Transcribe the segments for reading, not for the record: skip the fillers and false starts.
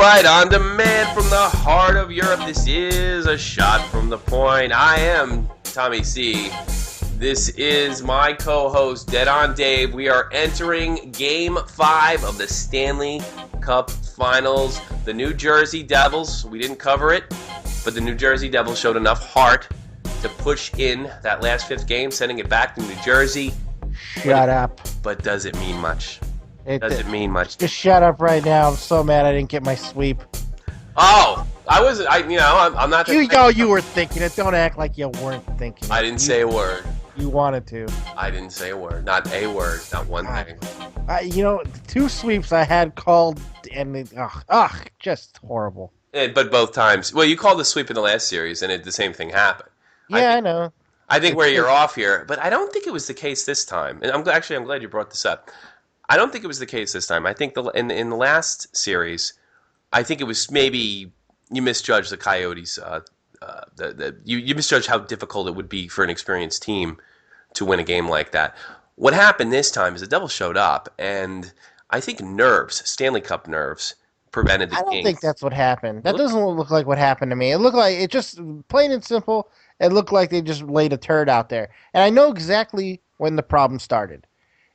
right, on demand from the heart of Europe, this is A Shot from the Point. I am Tommy C. This is my co-host, Dead on Dave. We are entering Game 5 of the Stanley Cup Finals. The New Jersey Devils, we didn't cover it, but the New Jersey Devils showed enough heart to push in that last fifth game, sending it back to New Jersey. Shut up. But does it mean much? Does it mean much? Just shut up right now. I'm so mad I didn't get my sweep. Oh, I'm not. You were thinking it. Don't act like you weren't thinking it. I didn't say a word. You wanted to. I didn't say a word. Not a word. Not one thing. The two sweeps I had called, and just horrible. But both times. Well, you called the sweep in the last series, and the same thing happened. Yeah, I know. I think where you're off here, but I don't think it was the case this time. And I'm glad you brought this up. I don't think it was the case this time. I think in the last series, I think it was maybe you misjudged the Coyotes. You misjudged how difficult it would be for an experienced team to win a game like that. What happened this time is the Devils showed up, and I think Stanley Cup nerves, prevented the game. I don't think that's what happened. That doesn't look like what happened to me. It looked like it just plain and simple. It looked like they just laid a turd out there, and I know exactly when the problem started.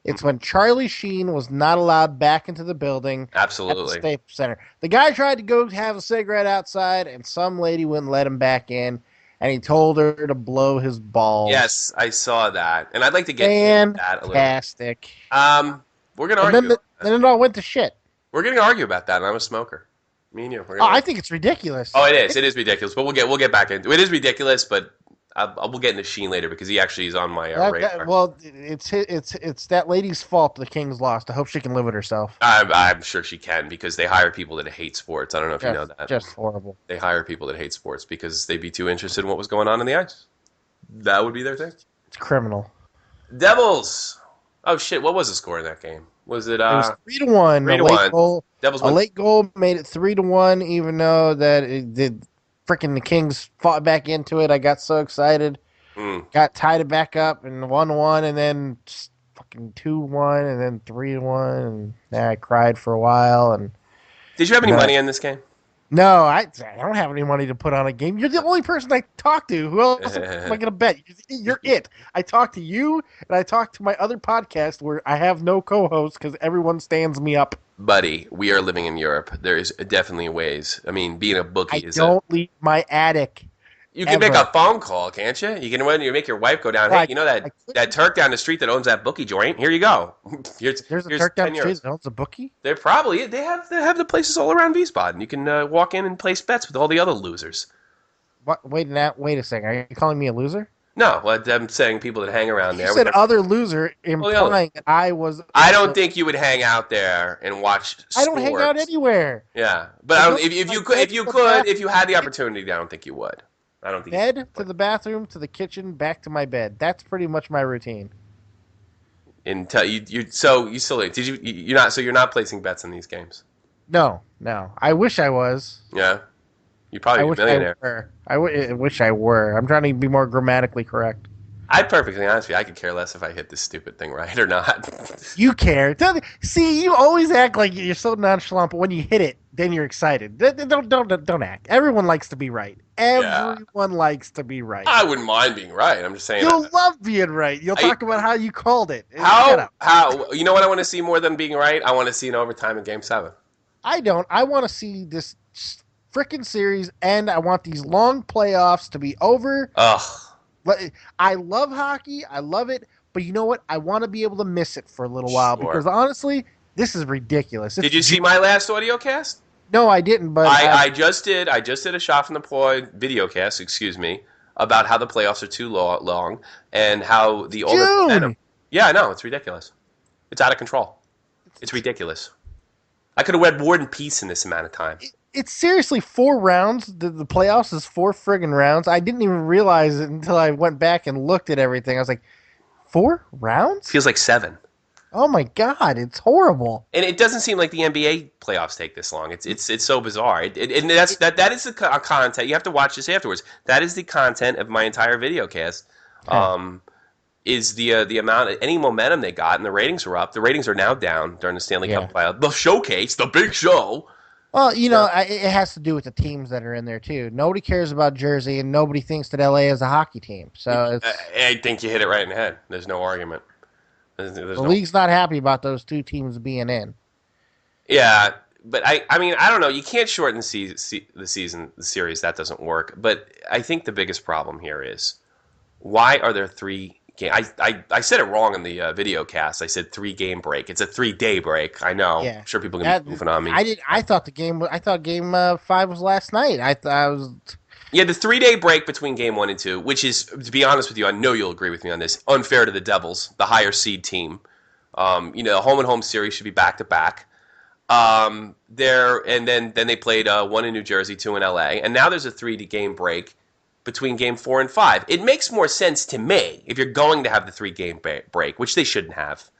It's when Charlie Sheen was not allowed back into the building. Absolutely. At the Staples Center. The guy tried to go have a cigarette outside, and some lady wouldn't let him back in, and he told her to blow his balls. Yes, I saw that, and I'd like to get into that a little. Fantastic. We're gonna argue. Then it all went to shit. We're gonna argue about that, and I'm a smoker. Me and you. I think it's ridiculous. Oh, it is. It is ridiculous, but we'll get back into it. It is ridiculous, but we'll get into Sheen later because he actually is on my radar. Well, it's that lady's fault the Kings lost. I hope she can live with herself. I'm sure she can because they hire people that hate sports. I don't know if you know that. Just horrible. They hire people that hate sports because they'd be too interested in what was going on the ice. That would be their thing. It's criminal. Devils. Oh shit! What was the score in that game? Was it? It was 3-1. 3-1. Devils. A late goal made it 3-1. Even though that it did. Freaking the Kings fought back into it. I got so excited. Got tied it back up and 1-1, and then just fucking 2-1, and then 3-1, and then I cried for a while. And did you have any money in this game? No, I don't have any money to put on a game. You're the only person I talk to. Who else am I going to bet? You're it. I talk to you, and I talk to my other podcast where I have no co-host because everyone stands me up. Buddy, we are living in Europe. There is definitely ways. I mean, being a bookie I don't leave my attic. You can make a phone call, can't you? You can make your wife go down. Hey, you know that Turk down the street that owns that bookie joint? Here you go. There's a Turk down the street that owns a bookie? They have the places all around Wiesbaden. You can walk in and place bets with all the other losers. What? Wait a second. Are you calling me a loser? No, I'm saying people that hang around there. You said other loser, implying that I was. I don't think you would hang out there and watch sports. I don't hang out anywhere. Yeah, but if you had the opportunity, I don't think you would. I don't think bed to the bathroom to the kitchen back to my bed. That's pretty much my routine. You're not placing bets in these games? No. I wish I was. Yeah. You'd probably be a millionaire. I wish I were. I'm trying to be more grammatically correct. I'm perfectly honest with you. I could care less if I hit this stupid thing right or not. You care. See, you always act like you're so nonchalant, but when you hit it, then you're excited. Don't act. Everyone likes to be right. Everyone likes to be right. I wouldn't mind being right. I'm just saying. You'll love being right. You'll talk about how you called it. How? You know what I want to see more than being right? I want to see an overtime in Game 7. I don't. I want to see this frickin' series end. I want these long playoffs to be over. Ugh. I love hockey. I love it. But you know what? I want to be able to miss it for a little while because honestly, this is ridiculous. Did you see my last audio cast? No, I didn't. But I just did a Shot from the Point video cast, about how the playoffs are too long and how the older momentum. Yeah, I know. It's ridiculous. It's out of control. It's ridiculous. I could have read War and Peace in this amount of time. It's seriously 4 rounds. The playoffs is 4 friggin' rounds. I didn't even realize it until I went back and looked at everything. I was like, 4 rounds? Feels like 7. Oh my God, it's horrible. And it doesn't seem like the NBA playoffs take this long. It's so bizarre. And that is the content. You have to watch this afterwards. That is the content of my entire video cast. Is the amount of any momentum they got, and the ratings are up. The ratings are now down during the Stanley Cup playoff. The showcase, the big show. Well, Yeah. it has to do with the teams that are in there too. Nobody cares about Jersey, and nobody thinks that LA is a hockey team. So it's I think you hit it right in the head. There's no argument. There's the no. league's not happy about those two teams being in. Yeah, but I mean, I don't know. You can't shorten the season, the series. That doesn't work. But I think the biggest problem here is why are there three game? I said it wrong in the video cast. I said 3 game break. It's a 3 day break. I know. I'm Yeah, sure people can that be goofing on me. I did. I thought the game. I thought game 5 was last night. I thought I was. Yeah, the 3 day break between game 1 and 2, which is, to be honest with you, I know you'll agree with me on this, unfair to the Devils, the higher seed team. Home and home series should be back to back. There and then they played one in New Jersey, two in LA, and now there's a 3 game break between game 4 and 5. It makes more sense to me if you're going to have the 3 game break, which they shouldn't have.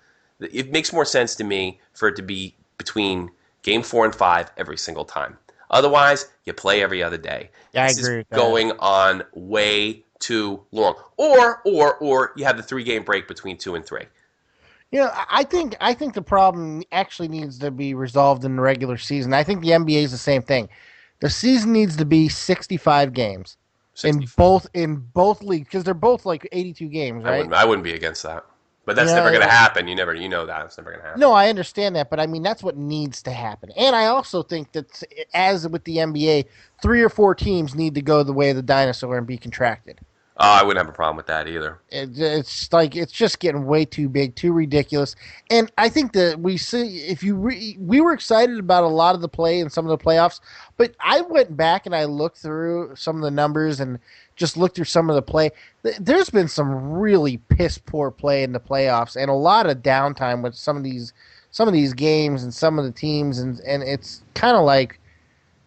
It makes more sense to me for it to be between game 4 and 5 every single time. Otherwise, you play every other day. Yeah, I This is agree with that. going on way too long. Or you have the 3 game break between 2 and 3. I think the problem actually needs to be resolved in the regular season. I think the NBA is the same thing. The season needs to be 65 games 60. in both leagues because they're both like 82 games, I right? wouldn't. I wouldn't be against that. But You that's never going to know, happen. You know that it's never going to happen. no, I understand that, but I mean that's what needs to happen. And I also think that as with the NBA, 3 or 4 teams need to go the way of the dinosaur and be contracted. I wouldn't have a problem with that either. It's like it's just getting way too big, too ridiculous. And I think that we see if we were excited about a lot of the play and some of the playoffs, but I went back and I looked through some of the numbers and just looked through some of the play. There's been some really piss poor play in the playoffs and a lot of downtime with some of these games and some of the teams and it's kind of like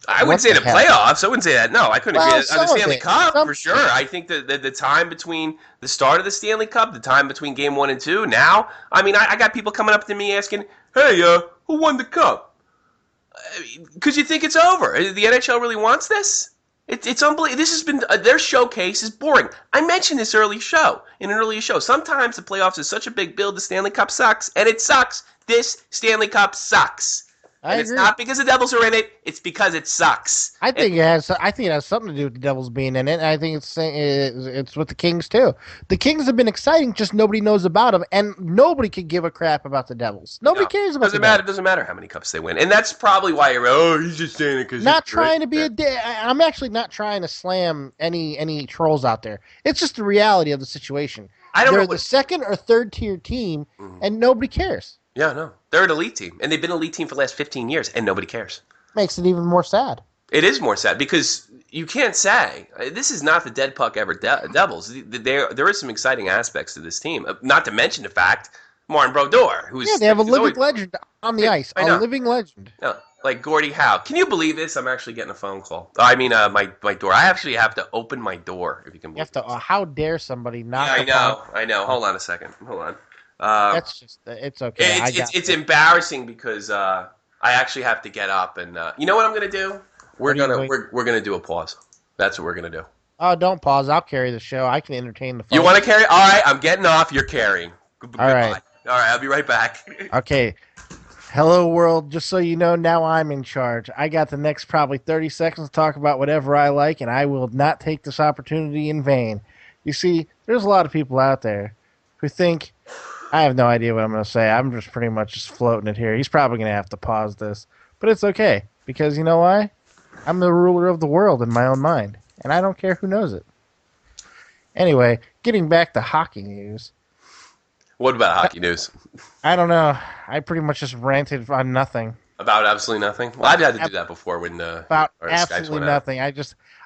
I wouldn't what say the the hell. playoffs. I wouldn't say that. No, I couldn't agree. Well, On the some of Stanley it, Cup, some for of sure. it. I think that the time between the start of the Stanley Cup, the time between game 1 and 2, now, I mean, I got people coming up to me asking, hey, who won the Cup? Because you think it's over. The NHL really wants this? It's unbelievable. This has been their showcase is boring. I mentioned this in an earlier show. Sometimes the playoffs is such a big build. The Stanley Cup sucks, and it sucks. This Stanley Cup sucks, I and it's agree. not because the Devils are in it. It's because it sucks. I And think it has. I think it has something to do with the Devils being in it. And I think it's with the Kings too. The Kings have been exciting, just nobody knows about them, and nobody could give a crap about the Devils. Nobody no, cares about the doesn't matter. Devils. It doesn't matter how many cups they win, and that's probably why you're. Oh, he's just saying it because he's Not rich. trying to be a. I'm actually not trying to slam any trolls out there. It's just the reality of the situation. I don't know They're the what. second or third tier team, Mm, and nobody cares. yeah, no, they're an elite team, and they've been an elite team for the last 15 years, and nobody cares. Makes it even more sad. It is more sad because you can't say this is not the dead puck ever Devils. There is some exciting aspects to this team. Not to mention the fact Martin Brodeur, Yeah, who's they have a who's always, living legend on the ice. I A know, living legend. like Gordie Howe. Can you believe this? I'm actually getting a phone call. I mean, my door. I actually have to open my door if you can You have believe to. this. How dare somebody Yeah, knock I upon? know, I know. Hold on a second. Hold on. Uh, That's just. It's okay. I got it's this. embarrassing because I actually have to get up and you know what I'm gonna do? What do you wait? We're gonna do a pause. That's what we're gonna do. Oh, don't pause. I'll carry the show. I can entertain the You folks. want to carry? All right, I'm getting off. You're carrying. All Goodbye. right. All right, I'll be right back. Okay. Hello, world. Just so you know, now I'm in charge. I got the next probably 30 seconds to talk about whatever I like, and I will not take this opportunity in vain. You see, there's a lot of people out there who think I have no idea what I'm going to say. I'm just pretty much just floating it here. He's probably going to have to pause this, but it's okay because you know why? I'm the ruler of the world in my own mind, and I don't care who knows it. Anyway, getting back to hockey news. What about hockey news? I don't know. I pretty much just ranted on nothing. About absolutely nothing. Well, I've had to do that before when About our Skypes absolutely went out. nothing.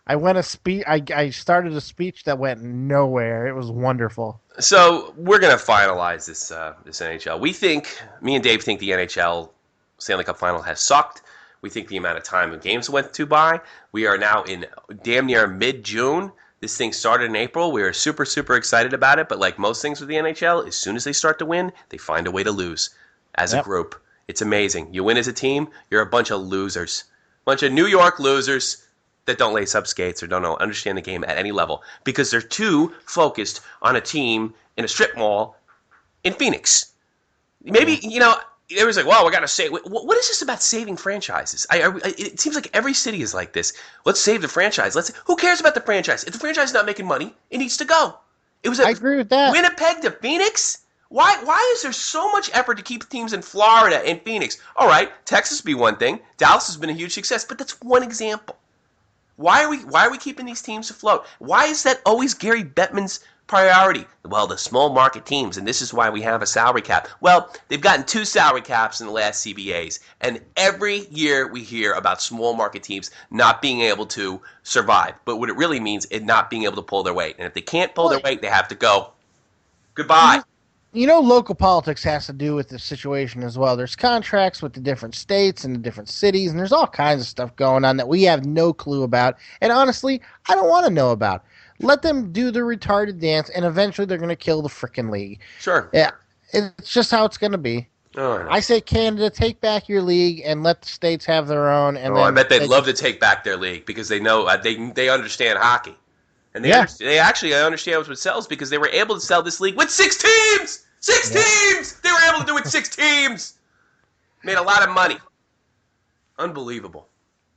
I started a speech that went nowhere. It was wonderful. So we're gonna finalize this NHL. Me and Dave think the NHL Stanley Cup Final has sucked. We think the amount of time the games went to by. We are now in damn near mid-June. This thing started in April. We are super, super excited about it. But like most things with the NHL, as soon as they start to win, they find a way to lose as a Yep. group. It's amazing. You win as a team, you're a bunch of losers. Bunch of New York losers that don't lace up skates or don't know, understand the game at any level because they're too focused on a team in a strip mall in Phoenix. Maybe, It was like, well, we got to save. What is this about saving franchises? It seems like every city is like this. Let's save the franchise. Who cares about the franchise? If the franchise is not making money, it needs to go. It was I agree with that. Winnipeg to Phoenix. Why is there so much effort to keep teams in Florida and Phoenix? All right, Texas be one thing. Dallas has been a huge success, but that's one example. Why are we keeping these teams afloat? Why is that always Gary Bettman's priority? Well, the small market teams, and this is why we have a salary cap. Well, they've gotten 2 salary caps in the last CBAs, and every year we hear about small market teams not being able to survive. But what it really means is not being able to pull their weight. And if they can't pull their weight, they have to go. Goodbye. Local politics has to do with the situation as well. There's contracts with the different states and the different cities, and there's all kinds of stuff going on that we have no clue about. And honestly, I don't want to know about. Let them do the retarded dance, and eventually they're going to kill the frickin' league. Sure. Yeah, it's just how it's going to be. Oh, I say Canada, take back your league and let the states have their own. And I bet they'd love to take back their league because they know they understand hockey. And they actually understand what it sells because they were able to sell this league with 6 teams! 6 teams! They were able to do it with 6 teams! Made a lot of money. Unbelievable.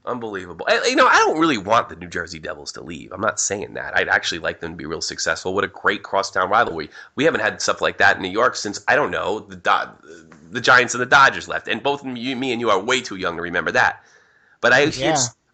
Unbelievable. I don't really want the New Jersey Devils to leave. I'm not saying that. I'd actually like them to be real successful. What a great crosstown rivalry. We haven't had stuff like that in New York since, I don't know, the Giants and the Dodgers left. And both me and you are way too young to remember that. But I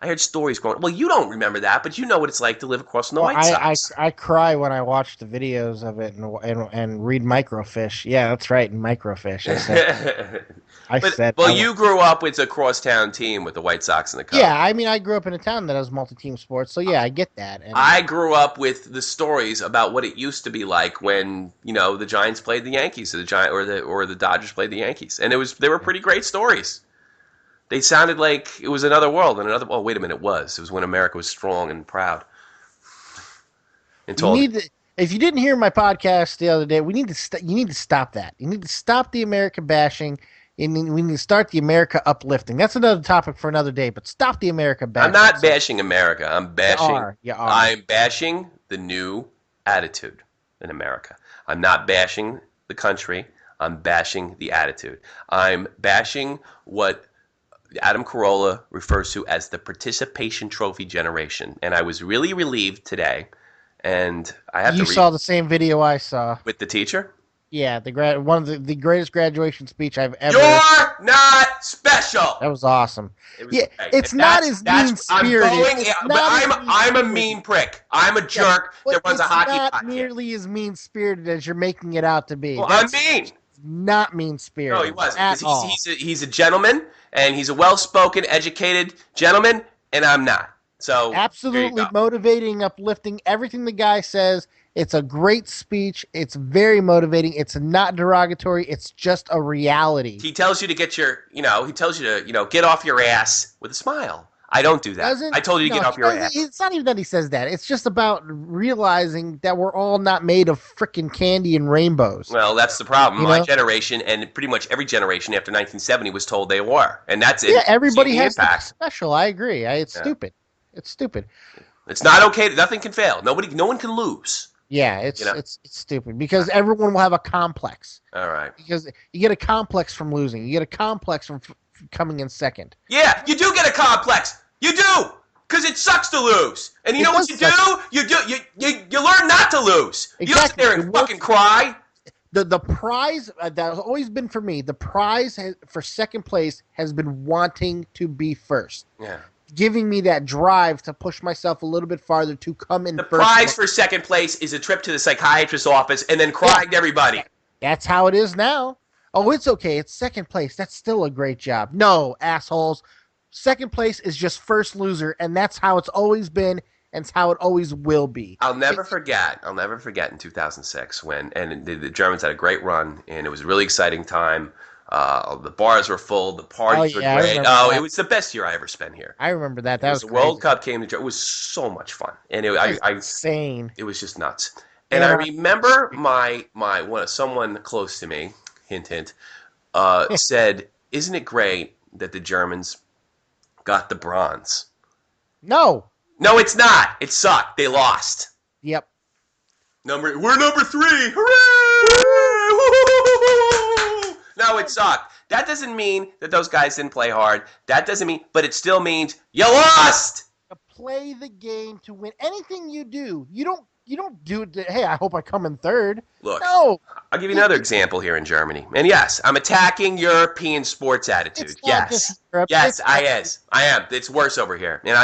heard stories going, well, you don't remember that, but you know what it's like to live across from the White Sox. I cry when I watch the videos of it and read microfiche. Yeah, that's right, microfiche. I said. You grew up with a crosstown team with the White Sox and the Cubs. Yeah, I mean, I grew up in a town that has multi-team sports, so yeah, I get that. And I grew up with the stories about what it used to be like when the Giants played the Yankees, or the Dodgers played the Yankees, and they were pretty great stories. They sounded like it was another world and another. Oh, wait a minute! It was when America was strong and proud. If you didn't hear my podcast the other day, you need to stop that. You need to stop the America bashing. And we need to start the America uplifting. That's another topic for another day. But stop the America bashing. I'm not bashing America. I'm bashing. You are. I'm bashing the new attitude in America. I'm not bashing the country. I'm bashing the attitude. I'm bashing what Adam Carolla refers to as the participation trophy generation. And I was really relieved today. And I have You saw the same video I saw. With the teacher? Yeah, one of the greatest graduation speech I've ever. You're not special. That was awesome. It's not as mean spirited. I'm a mean prick. I'm a jerk that runs a hockey podcast. It's not nearly as mean spirited as you're making it out to be. Well, I'm mean. Not mean spirited. No, he wasn't. He's a gentleman, and he's a well-spoken, educated gentleman, and I'm not. So absolutely motivating, uplifting. Everything the guy says. It's a great speech. It's very motivating. It's not derogatory. It's just a reality. He tells you to get get off your ass with a smile. I don't do that. I told you to get off your ass. It's not even that he says that. It's just about realizing that we're all not made of frickin' candy and rainbows. Well, that's the problem. My generation and pretty much every generation after 1970 was told they were. And that's it. Yeah, everybody has to be special. I agree. It's stupid. It's stupid. It's not okay. Nothing can fail. No one can lose. Yeah, it's stupid because everyone will have a complex. All right. Because you get a complex from losing. You get a complex from coming in second. Yeah, you do get a complex. You do. Because it sucks to lose. And you know what you do? You learn not to lose. Exactly. You don't sit there and fucking cry. The prize that has always been for me, the prize for second place has been wanting to be first. Yeah. Giving me that drive to push myself a little bit farther to come in the first. The prize for second place is a trip to the psychiatrist's office and then crying to everybody. That's how it is now. Oh, it's okay. It's second place. That's still a great job. No, assholes. Second place is just first loser, and that's how it's always been, and it's how it always will be. I'll never forget in 2006 when the Germans had a great run, and it was a really exciting time. The bars were full. The parties were great. It was the best year I ever spent here. I remember that. That was the World Cup came to Germany. It was so much fun, and insane. It was just nuts. And I remember someone close to me, hint hint, said, "Isn't it great that the Germans got the bronze?" No, it's not. It sucked. They lost. Yep. We're number 3. Hooray! No, it sucked. That doesn't mean that those guys didn't play hard. That doesn't mean, but it still means you lost. To play the game to win. Anything you do, you don't do it. Hey, I hope I come in third. Look, No, I'll give you another example here in Germany. And yes, I'm attacking European sports attitude. it's not Yes. just Europe. Yes, I am. It's worse over here. And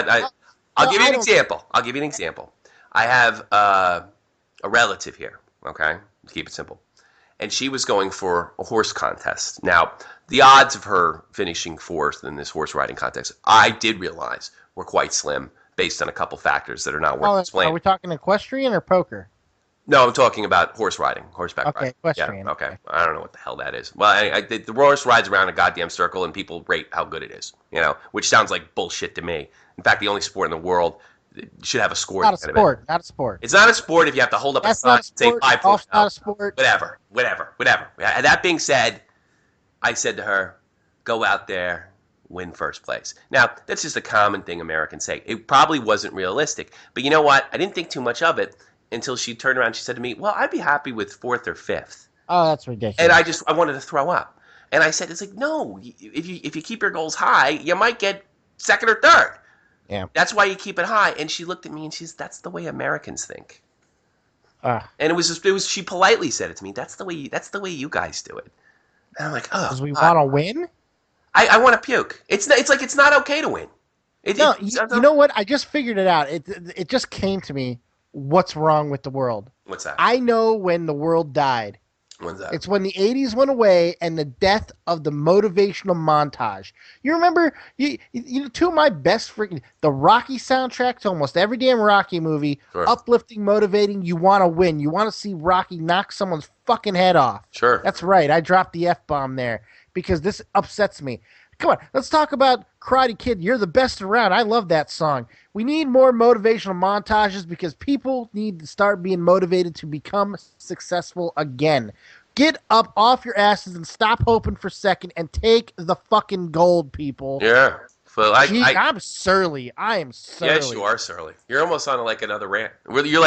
I'll give you an example. I'll give you an example. I have a relative here, okay? To keep it simple. And she was going for a horse contest. Now, the odds of her finishing fourth in this horse riding contest, I did realize were quite slim based on a couple factors that are not worth explaining. Are we talking equestrian or poker? No, I'm talking about horse riding, horseback riding. Okay, equestrian. Yeah, okay. I don't know what the hell that is. Well, the horse rides around a goddamn circle and people rate how good it is, which sounds like bullshit to me. In fact, the only sport in the world should have a score. Not a sport. Not a sport. It's not a sport if you have to hold up a sign and say 5 foot. Golf's not a sport. Whatever. That being said, I said to her, go out there, win first place. Now, that's just a common thing Americans say. It probably wasn't realistic. But you know what? I didn't think too much of it until she turned around and she said to me, well, I'd be happy with fourth or fifth. Oh, that's ridiculous. And I wanted to throw up. And I said, it's like, no, if you keep your goals high, you might get second or third. Yeah. That's why you keep it high. And she looked at me and she says, that's the way Americans think. And it was she politely said it to me. That's the way you guys do it. And I'm like, oh. Because we want to win? I want to puke. It's like it's not okay to win. You know what? I just figured it out. It just came to me. What's wrong with the world? What's that? I know when the world died. When's that? It's when the 80s went away and the death of the motivational montage. You remember, two of my best the Rocky soundtrack to almost every damn Rocky movie, sure. Uplifting, motivating, you want to win. You want to see Rocky knock someone's fucking head off. Sure. That's right. I dropped the F-bomb there because this upsets me. Come on, let's talk about Karate Kid. You're the best around. I love that song. We need more motivational montages because people need to start being motivated to become successful again. Get up off your asses and stop hoping for second and take the fucking gold, people. Yeah. Well, I'm surly. I am surly. Yes, you are surly. You're almost on like another rant. You're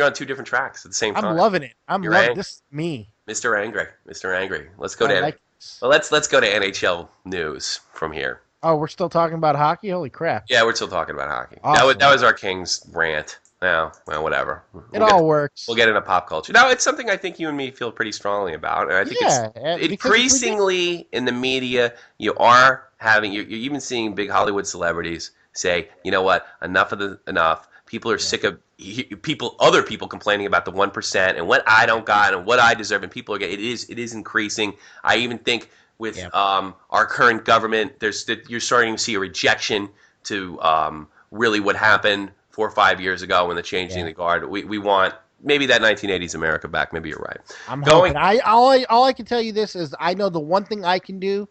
on two different tracks at the same time. I'm loving it. I'm loving this. Me, Mr. Angry. Let's go to let's go to NHL news from here. Oh, we're still talking about hockey? Holy crap! Yeah, we're still talking about hockey. Awesome. That was our Kings rant. Now, well, whatever. It all works. We'll get into pop culture. Now, it's something I think you and me feel pretty strongly about, and I think it's increasingly in the media. You're even seeing big Hollywood celebrities say, you know what, enough. People are sick of other people complaining about the 1% and what I don't got and what I deserve, and people are getting it is increasing. I even think with our current government, you're starting to see a rejection to really what happened 4 or 5 years ago when the changing of the guard. We want maybe that 1980s America back. Maybe you're right. I'm hoping. All I can tell you this is I know the one thing I can do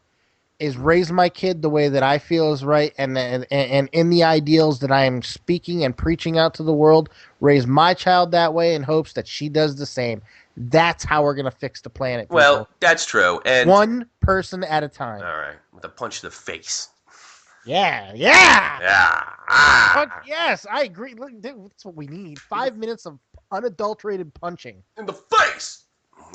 is raise my kid the way that I feel is right, and in the ideals that I am speaking and preaching out to the world, raise my child that way in hopes that she does the same. That's how we're going to fix the planet, people. Well, that's true. And one person at a time. All right. With a punch to the face. Yeah. Yes, I agree. Look, that's what we need. 5 minutes of unadulterated punching. In the face!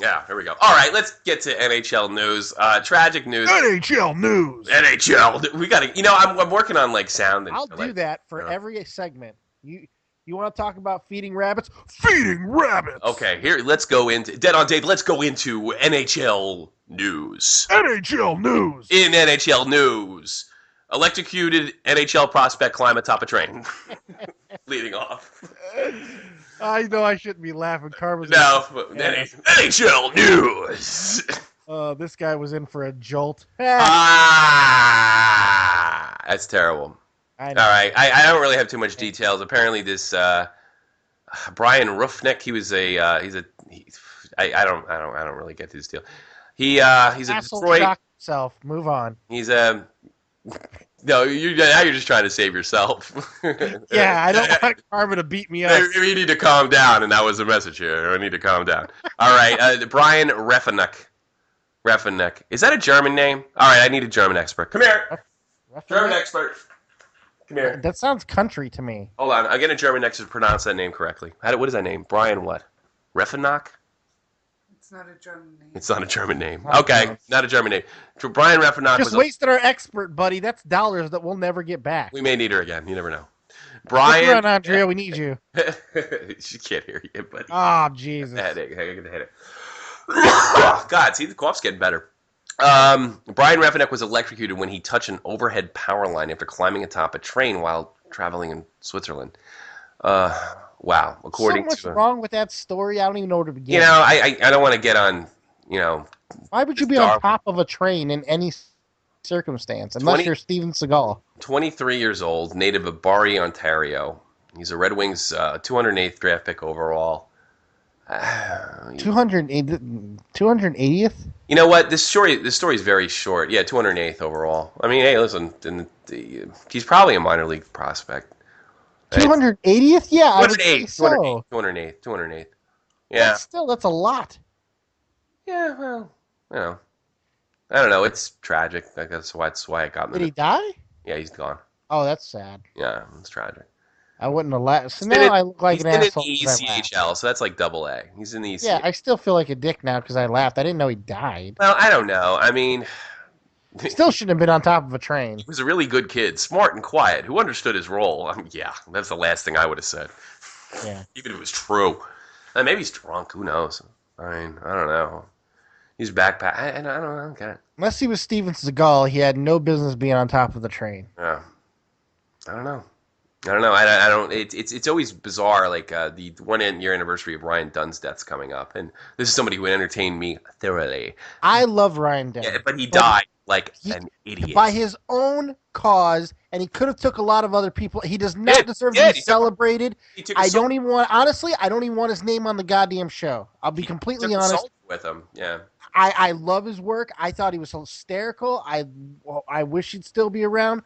Yeah, here we go. All right, let's get to NHL news. Tragic news. NHL news. NHL. We got to, I'm working on like sound. I'll do that for every segment. You want to talk about feeding rabbits? Feeding rabbits. Okay, here, let's go into Dead on Dave. Let's go into NHL news. NHL news. In NHL news, electrocuted NHL prospect climb atop a train. Leading off. I know I shouldn't be laughing. Karma's NHL news. This guy was in for a jolt. That's terrible. I know. All right, I don't really have too much details. Apparently, this Brian Ruffnick, I don't really get this deal. He's a Detroit. Shock himself. Move on. He's a. No, now you're just trying to save yourself. Yeah, I don't want Karma to beat me up. You need to calm down, and that was the message here. I need to calm down. All right, Brian Ruffnick. Is that a German name? All right, I need a German expert. Come here. German expert. Come here. That sounds country to me. Hold on, I'm getting a German expert to pronounce that name correctly. What is that name? Brian what? Ruffnick? It's not a German name. It's not a German name. Oh, Okay, no. not a German name. Brian Refenach Just was. wasted our expert, buddy. That's dollars that we'll never get back. We may need her again. You never know. Stick Brian. around, Andrea. We need you. She can't hear you, buddy. Oh, The Jesus. headache. I get the headache. God, see, the cough's getting better. Brian Refenach was electrocuted when he touched an overhead power line after climbing atop a train while traveling in Switzerland. Wow. So much wrong with that story. I don't even know where to begin. You know, I don't want to get on, you know. Why would you be on top of a train in any circumstance, unless you're Steven Seagal? 23 years old, native of Barrie, Ontario. He's a Red Wings 208th draft pick overall. 280th? You know what? This story is very short. Yeah, 208th overall. I mean, hey, listen, he's probably a minor league prospect. 280th? Yeah, 208th. So. 208th. Yeah. That's a lot. Yeah, well, you know. I don't know. It's tragic. I guess that's why it got me. Did he die? Yeah, he's gone. Oh, that's sad. Yeah, it's tragic. I wouldn't have laughed. So now I look like an asshole. He's in the ECHL, so that's like double A. He's in the ECHL. Yeah, I still feel like a dick now because I laughed. I didn't know he died. Well, I don't know. I mean, still shouldn't have been on top of a train. He was a really good kid, smart and quiet, who understood his role. I mean, yeah, that's the last thing I would have said. Yeah. Even if it was true. Maybe he's drunk. Who knows? I mean, I don't know. He's backpack. I don't know. I don't get it. Unless he was Steven Seagal, he had no business being on top of the train. Yeah. I don't know. I don't. It's always bizarre. Like the 1 year anniversary of Ryan Dunn's death's coming up, and this is somebody who entertained me thoroughly. I love Ryan Dunn. Yeah, but he died like an idiot by his own cause, and he could have took a lot of other people. He does not deserve to be celebrated. I don't even want his name on the goddamn show. I'll be completely honest with him. Yeah. I love his work. I thought he was hysterical. I wish he'd still be around,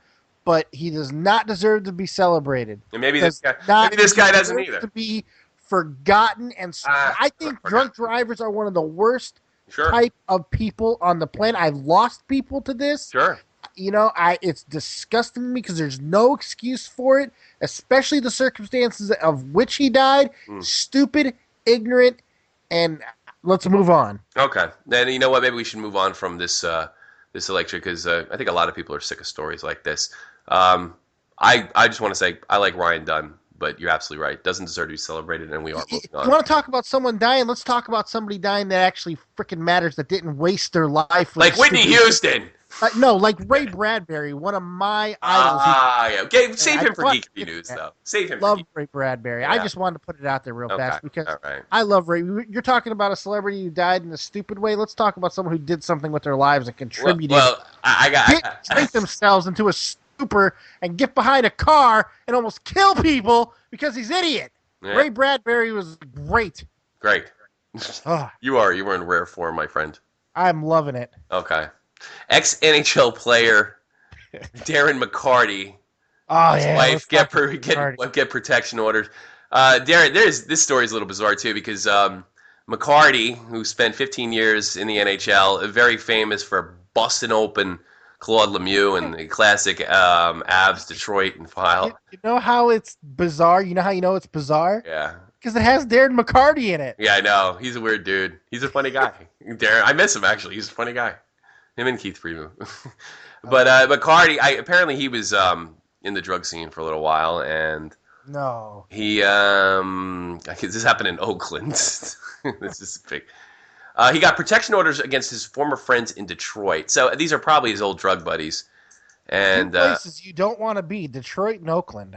but he does not deserve to be celebrated. And maybe this guy doesn't either. To be forgotten, and I think drunk drivers are one of the worst type of people on the planet. I've lost people to this. Sure. You know, it's disgusting to me because there's no excuse for it, especially the circumstances of which he died. Stupid, ignorant, and let's move on. Okay. Then you know what? Maybe we should move on from this this election because I think a lot of people are sick of stories like this. I just want to say I like Ryan Dunn, but you're absolutely right. Doesn't deserve to be celebrated, and we are moving on. You want to talk about someone dying? Let's talk about somebody dying that actually freaking matters, that didn't waste their life. Like Whitney Houston. No, like Ray Bradbury, one of my idols. Yeah. Okay, save him for Geeky News, though. Save him. Love Ray Bradbury. Yeah. I just wanted to put it out there real fast because I love Ray. You're talking about a celebrity who died in a stupid way. Let's talk about someone who did something with their lives and contributed. Take themselves into a stupor and get behind a car and almost kill people because he's an idiot. Yeah. Ray Bradbury was great. Great. You were in rare form, my friend. I'm loving it. Okay. Ex-NHL player Darren McCarty. His wife get protection orders. Darren, this story is a little bizarre too because McCarty, who spent 15 years in the NHL, very famous for busting open Claude Lemieux and the classic Avs Detroit and file. You know how it's bizarre? You know how you know it's bizarre? Yeah. Because it has Darren McCarty in it. Yeah, I know. He's a weird dude. He's a funny guy. Darren, I miss him actually. He's a funny guy. Him and Keith Freeman. But McCarty, apparently he was in the drug scene for a little while, and he this happened in Oakland. This is big. He got protection orders against his former friends in Detroit. So these are probably his old drug buddies. And two places you don't want to be, Detroit and Oakland.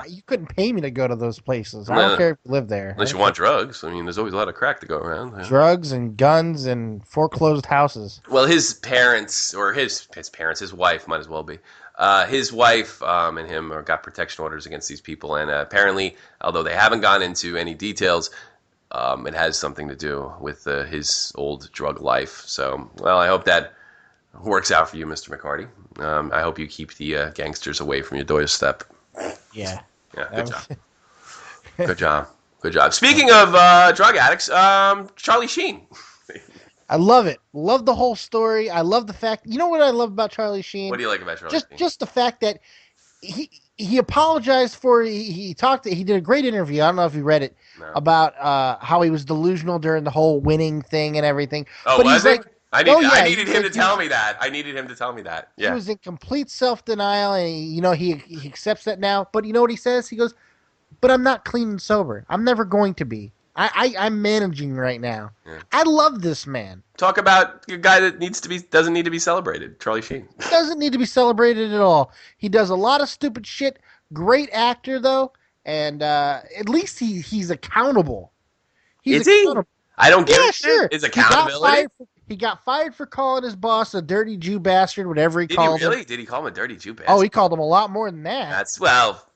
You couldn't pay me to go to those places. I don't care if you live there. Unless you want drugs. I mean, there's always a lot of crack to go around. Yeah. Drugs and guns and foreclosed houses. Well, his parents, or his parents, his wife might as well be. His wife and him got protection orders against these people. And apparently, although they haven't gone into any details, it has something to do with his old drug life. So, well, I hope that works out for you, Mr. McCarty. I hope you keep the gangsters away from your doorstep. Yeah. Yeah. Good job. Good job. Speaking of drug addicts, Charlie Sheen. I love it. Love the whole story. I love the fact. You know what I love about Charlie Sheen? What do you like about Charlie Sheen? Just the fact that he he apologized for he talked. He did a great interview. I don't know if you read it No. about how he was delusional during the whole winning thing and everything. Oh, But was he's he? like, oh I yeah, he needed him said to tell me that. I needed him to tell me that. he Yeah. was in complete self denial, and he accepts that now. But you know what he says? He goes, "But I'm not clean and sober. I'm never going to be. I'm managing right now. Yeah. I love this man. Talk about a guy that doesn't need to be celebrated. Charlie Sheen. Doesn't need to be celebrated at all. He does a lot of stupid shit. Great actor though, and at least he's accountable. He's Is he? accountable. I don't give a Yeah, shit. sure. Is accountability? He got fired for calling his boss a dirty Jew bastard, whatever he Did he called him. really? Did he call him a dirty Jew Oh, bastard? he called him a lot more than that. That's well.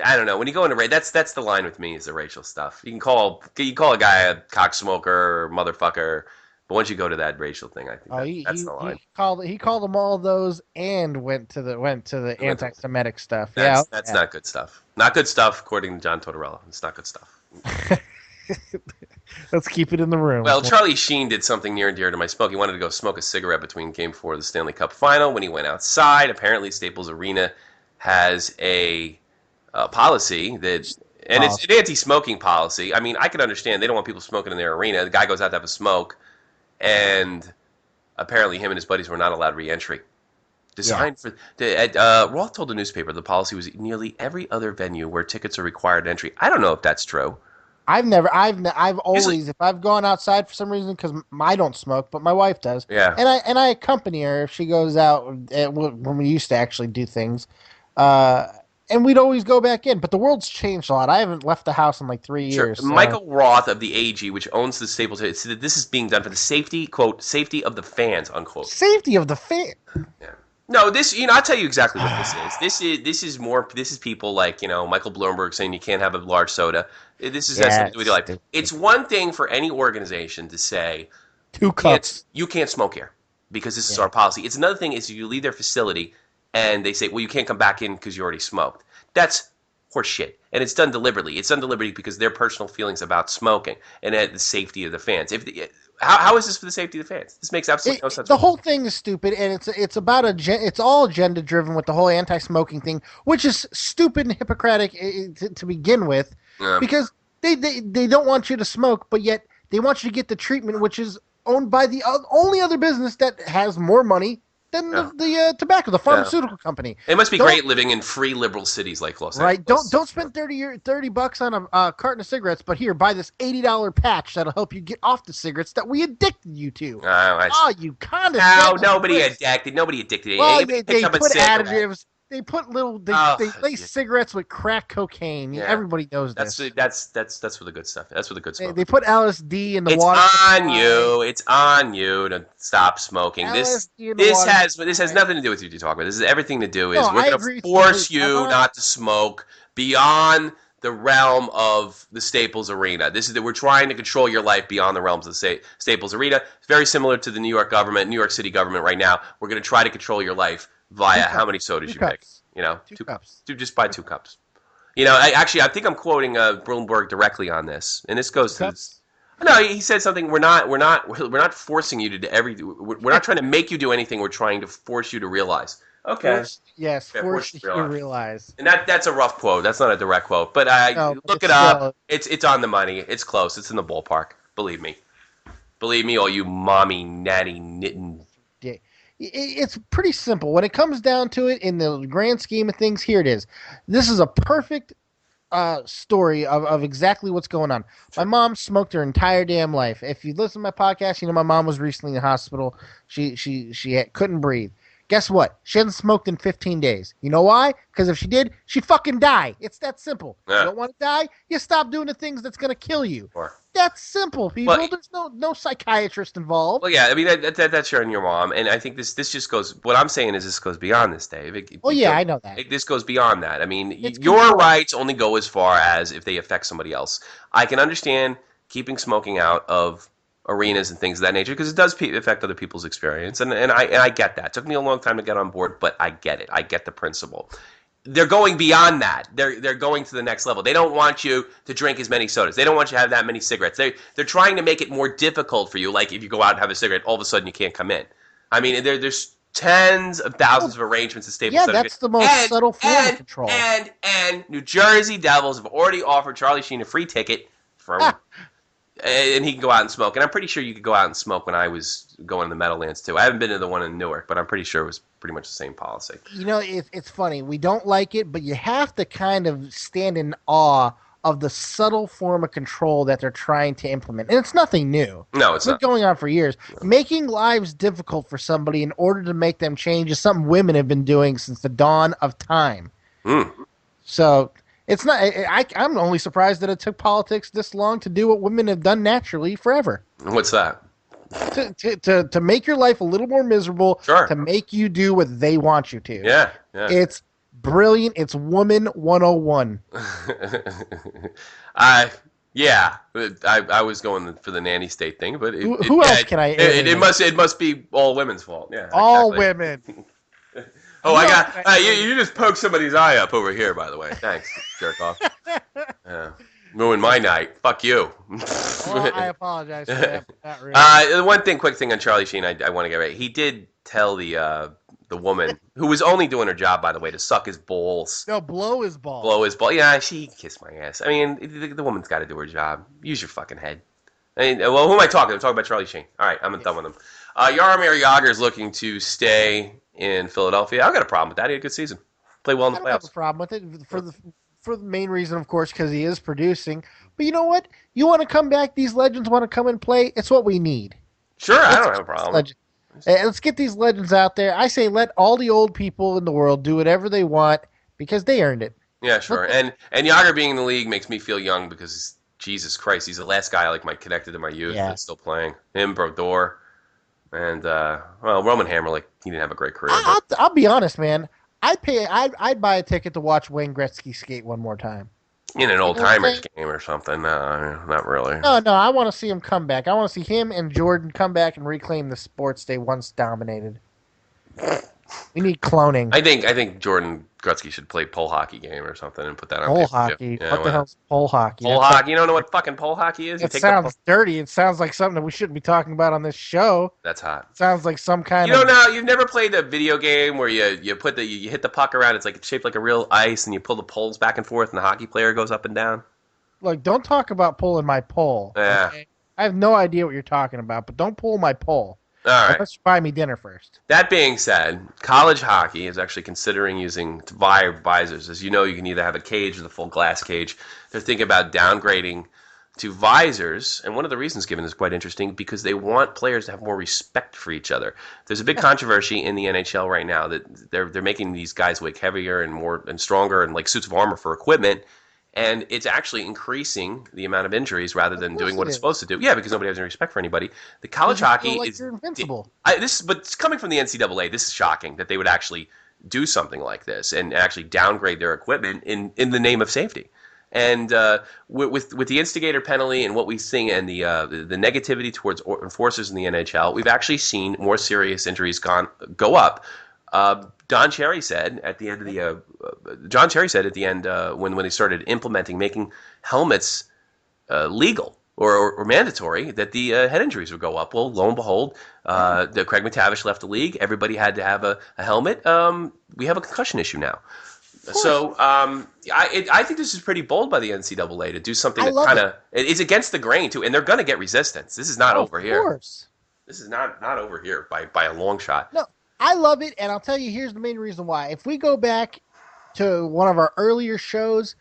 I don't know. When you go into race, that's the line with me is the racial stuff. You call a guy a cocksmoker or motherfucker, but once you go to that racial thing, I think Oh, that's the line. he called them all those and went to the anti-Semitic stuff. Yeah, That's not good stuff. Not good stuff, according to John Tortorella. It's not good stuff. let's keep it in the room. Well, Charlie Sheen did something near and dear to my smoke. He wanted to go smoke a cigarette between Game 4 of the Stanley Cup Final. When he went outside, apparently Staples Arena has a policy that, and it's an anti-smoking policy. I mean, I can understand they don't want people smoking in their arena. The guy goes out to have a smoke, and apparently him and his buddies were not allowed re-entry. Designed for Roth told the newspaper the policy was nearly every other venue where tickets are required entry. I don't know if that's true. I've always, if I've gone outside for some reason, because I don't smoke, but my wife does. Yeah. And I accompany her if she goes out when we used to actually do things. And we'd always go back in, but the world's changed a lot. I haven't left the house in like 3 years. So. Michael Roth of the AG, which owns the Staples, said that this is being done for the safety, quote, safety of the fans, unquote. Safety of the fan. Yeah. No, I'll tell you exactly what this is. This is people like, Michael Bloomberg saying you can't have a large soda. This has something to do with your life. It's one thing for any organization to say, 2 cups. You can't smoke here because this is our policy. It's another thing is if you leave their facility and they say, well, you can't come back in because you already smoked. That's horseshit. And it's done deliberately. It's done deliberately because their personal feelings about smoking and the safety of the fans. How is this for the safety of the fans? This makes absolutely no sense. The whole thing is stupid, and it's about it's all agenda driven with the whole anti-smoking thing, which is stupid and Hippocratic to begin with, because they don't want you to smoke, but yet they want you to get the treatment, which is owned by the only other business that has more money than the tobacco, the pharmaceutical company. It must be great living in free liberal cities like Los Angeles. Right? Don't spend $30 on a carton of cigarettes, but here, buy this $80 patch that'll help you get off the cigarettes that we addicted you to. You condescending. No, nobody addicted. Well, they put additives. They put they lace cigarettes with crack cocaine. Yeah. Everybody knows this. That's where the good stuff. That's where the good smoke. They put LSD in the water. It's on you to stop smoking. This has nothing to do with what you talk about. This has everything to do is we're going to force you not to smoke beyond the realm of the Staples Arena. We're trying to control your life beyond the realms of the Staples Arena. It's very similar to the New York City government right now. We're going to try to control your life via how many sodas you pick. 2 cups. Just buy 2 cups. I think I'm quoting Bloomberg directly on this, and this goes to. No, he said something. We're not forcing you to do We're not trying to make you do anything. We're trying to force you to realize. Okay. Force you to realize. And that's a rough quote. That's not a direct quote, but look it up. It's on the money. It's close. It's in the ballpark. Believe me, all you mommy natty knitting. Yeah. It's pretty simple. When it comes down to it, in the grand scheme of things, here it is. This is a perfect story of exactly what's going on. My mom smoked her entire damn life. If you listen to my podcast, my mom was recently in the hospital. She couldn't breathe. Guess what? She hasn't smoked in 15 days. You know why? Because if she did, she'd fucking die. It's that simple. You don't want to die? You stop doing the things that's going to kill you. Sure. That's simple, people. There's no psychiatrist involved. Well, yeah, I mean, that's your and your mom. And I think this just goes, what I'm saying is this goes beyond this, Dave. I know that. This goes beyond that. I mean, your rights only go as far as if they affect somebody else. I can understand keeping smoking out of arenas and things of that nature because it does affect other people's experience, and I get that. It took me a long time to get on board, but I get it. I get the principle. They're going beyond that. They're going to the next level. They don't want you to drink as many sodas. They don't want you to have that many cigarettes. They're trying to make it more difficult for you. Like if you go out and have a cigarette, all of a sudden you can't come in. I mean, there's tens of thousands of arrangements to staple Yeah, subdivision. that's the most subtle form of control. And New Jersey Devils have already offered Charlie Sheen a free ticket from, and he can go out and smoke. And I'm pretty sure you could go out and smoke when I was going to the Meadowlands too. I haven't been to the one in Newark, but I'm pretty sure it was pretty much the same policy. You know, it's funny. We don't like it, but you have to kind of stand in awe of the subtle form of control that they're trying to implement. And it's nothing new. No, it's been not. going on for years. Making lives difficult for somebody in order to make them change is something women have been doing since the dawn of time. So it's not. I'm only surprised that it took politics this long to do what women have done naturally forever. What's that? To make your life a little more miserable. Sure. To make you do what they want you to. Yeah. It's brilliant. It's Woman 101. I was going for the nanny state thing, but who else can I? It must be all women's fault. Yeah, all exactly. women. Oh, I got you just poked somebody's eye up over here. By the way, thanks, jerk off. Yeah. Ruined my night. Fuck you. Well, I apologize for that. Not really. One quick thing on Charlie Sheen, I want to get right. He did tell the woman who was only doing her job, by the way, to suck his balls. No, blow his balls. Blow his ball. Yeah, she kissed my ass. I mean, the woman's got to do her job. Use your fucking head. I mean, well, who am I talking? I'm talking about Charlie Sheen. All right, I'm done with him. Jaromir Jagr is looking to stay in Philadelphia. I've got a problem with that. He had a good season. Played well in the playoffs. I don't have a problem with it for the main reason, of course, because he is producing. But you know what? You want to come back? These legends want to come and play. It's what we need. Sure, I don't have a problem. Let's get these legends out there. I say let all the old people in the world do whatever they want because they earned it. Yeah, sure. And Jagr being in the league makes me feel young because Jesus Christ, he's the last guy connected to my youth that's still playing. Him, Brodeur, and Roman Hammerlich. He didn't have a great career. I'll be honest, man. I'd buy a ticket to watch Wayne Gretzky skate one more time. In an old-timers game or something. No, not really. No, I want to see him come back. I want to see him and Jordan come back and reclaim the sports they once dominated. We need cloning. I think Jordan Gretzky should play pole hockey game or something and put that on pole hockey. Yeah, what the hell's pole hockey? Pole hockey. You don't know what fucking pole hockey is? It sounds dirty. It sounds like something that we shouldn't be talking about on this show. That's hot. It sounds like some kind of. You don't know? You've never played a video game where you hit the puck around. It's shaped like a real ice, and you pull the poles back and forth, and the hockey player goes up and down. Look, don't talk about pulling my pole. Yeah. Okay? I have no idea what you're talking about, but don't pull my pole. All right. Let's buy me dinner first. That being said, college hockey is actually considering using visors. As you know, you can either have a cage or the full glass cage. They're thinking about downgrading to visors, and one of the reasons given is quite interesting because they want players to have more respect for each other. There's a big controversy in the NHL right now that they're making these guys way heavier and more and stronger and like suits of armor for equipment. And it's actually increasing the amount of injuries rather than doing what it's supposed to do. Yeah, because nobody has any respect for anybody. The college hockey is you're invincible. But coming from the NCAA, this is shocking that they would actually do something like this and actually downgrade their equipment in the name of safety. And with the instigator penalty and what we see and the negativity towards enforcers in the NHL, we've actually seen more serious injuries go up. John Cherry said at the end when they started implementing making helmets legal or mandatory that the head injuries would go up. Well, lo and behold, the Craig McTavish left the league. Everybody had to have a helmet. We have a concussion issue now. So I think this is pretty bold by the NCAA to do something that kind of is against the grain too, and they're going to get resistance. This is not over here. Of course, this is not over here by a long shot. No. I love it, and I'll tell you, here's the main reason why. If we go back to one of our earlier shows,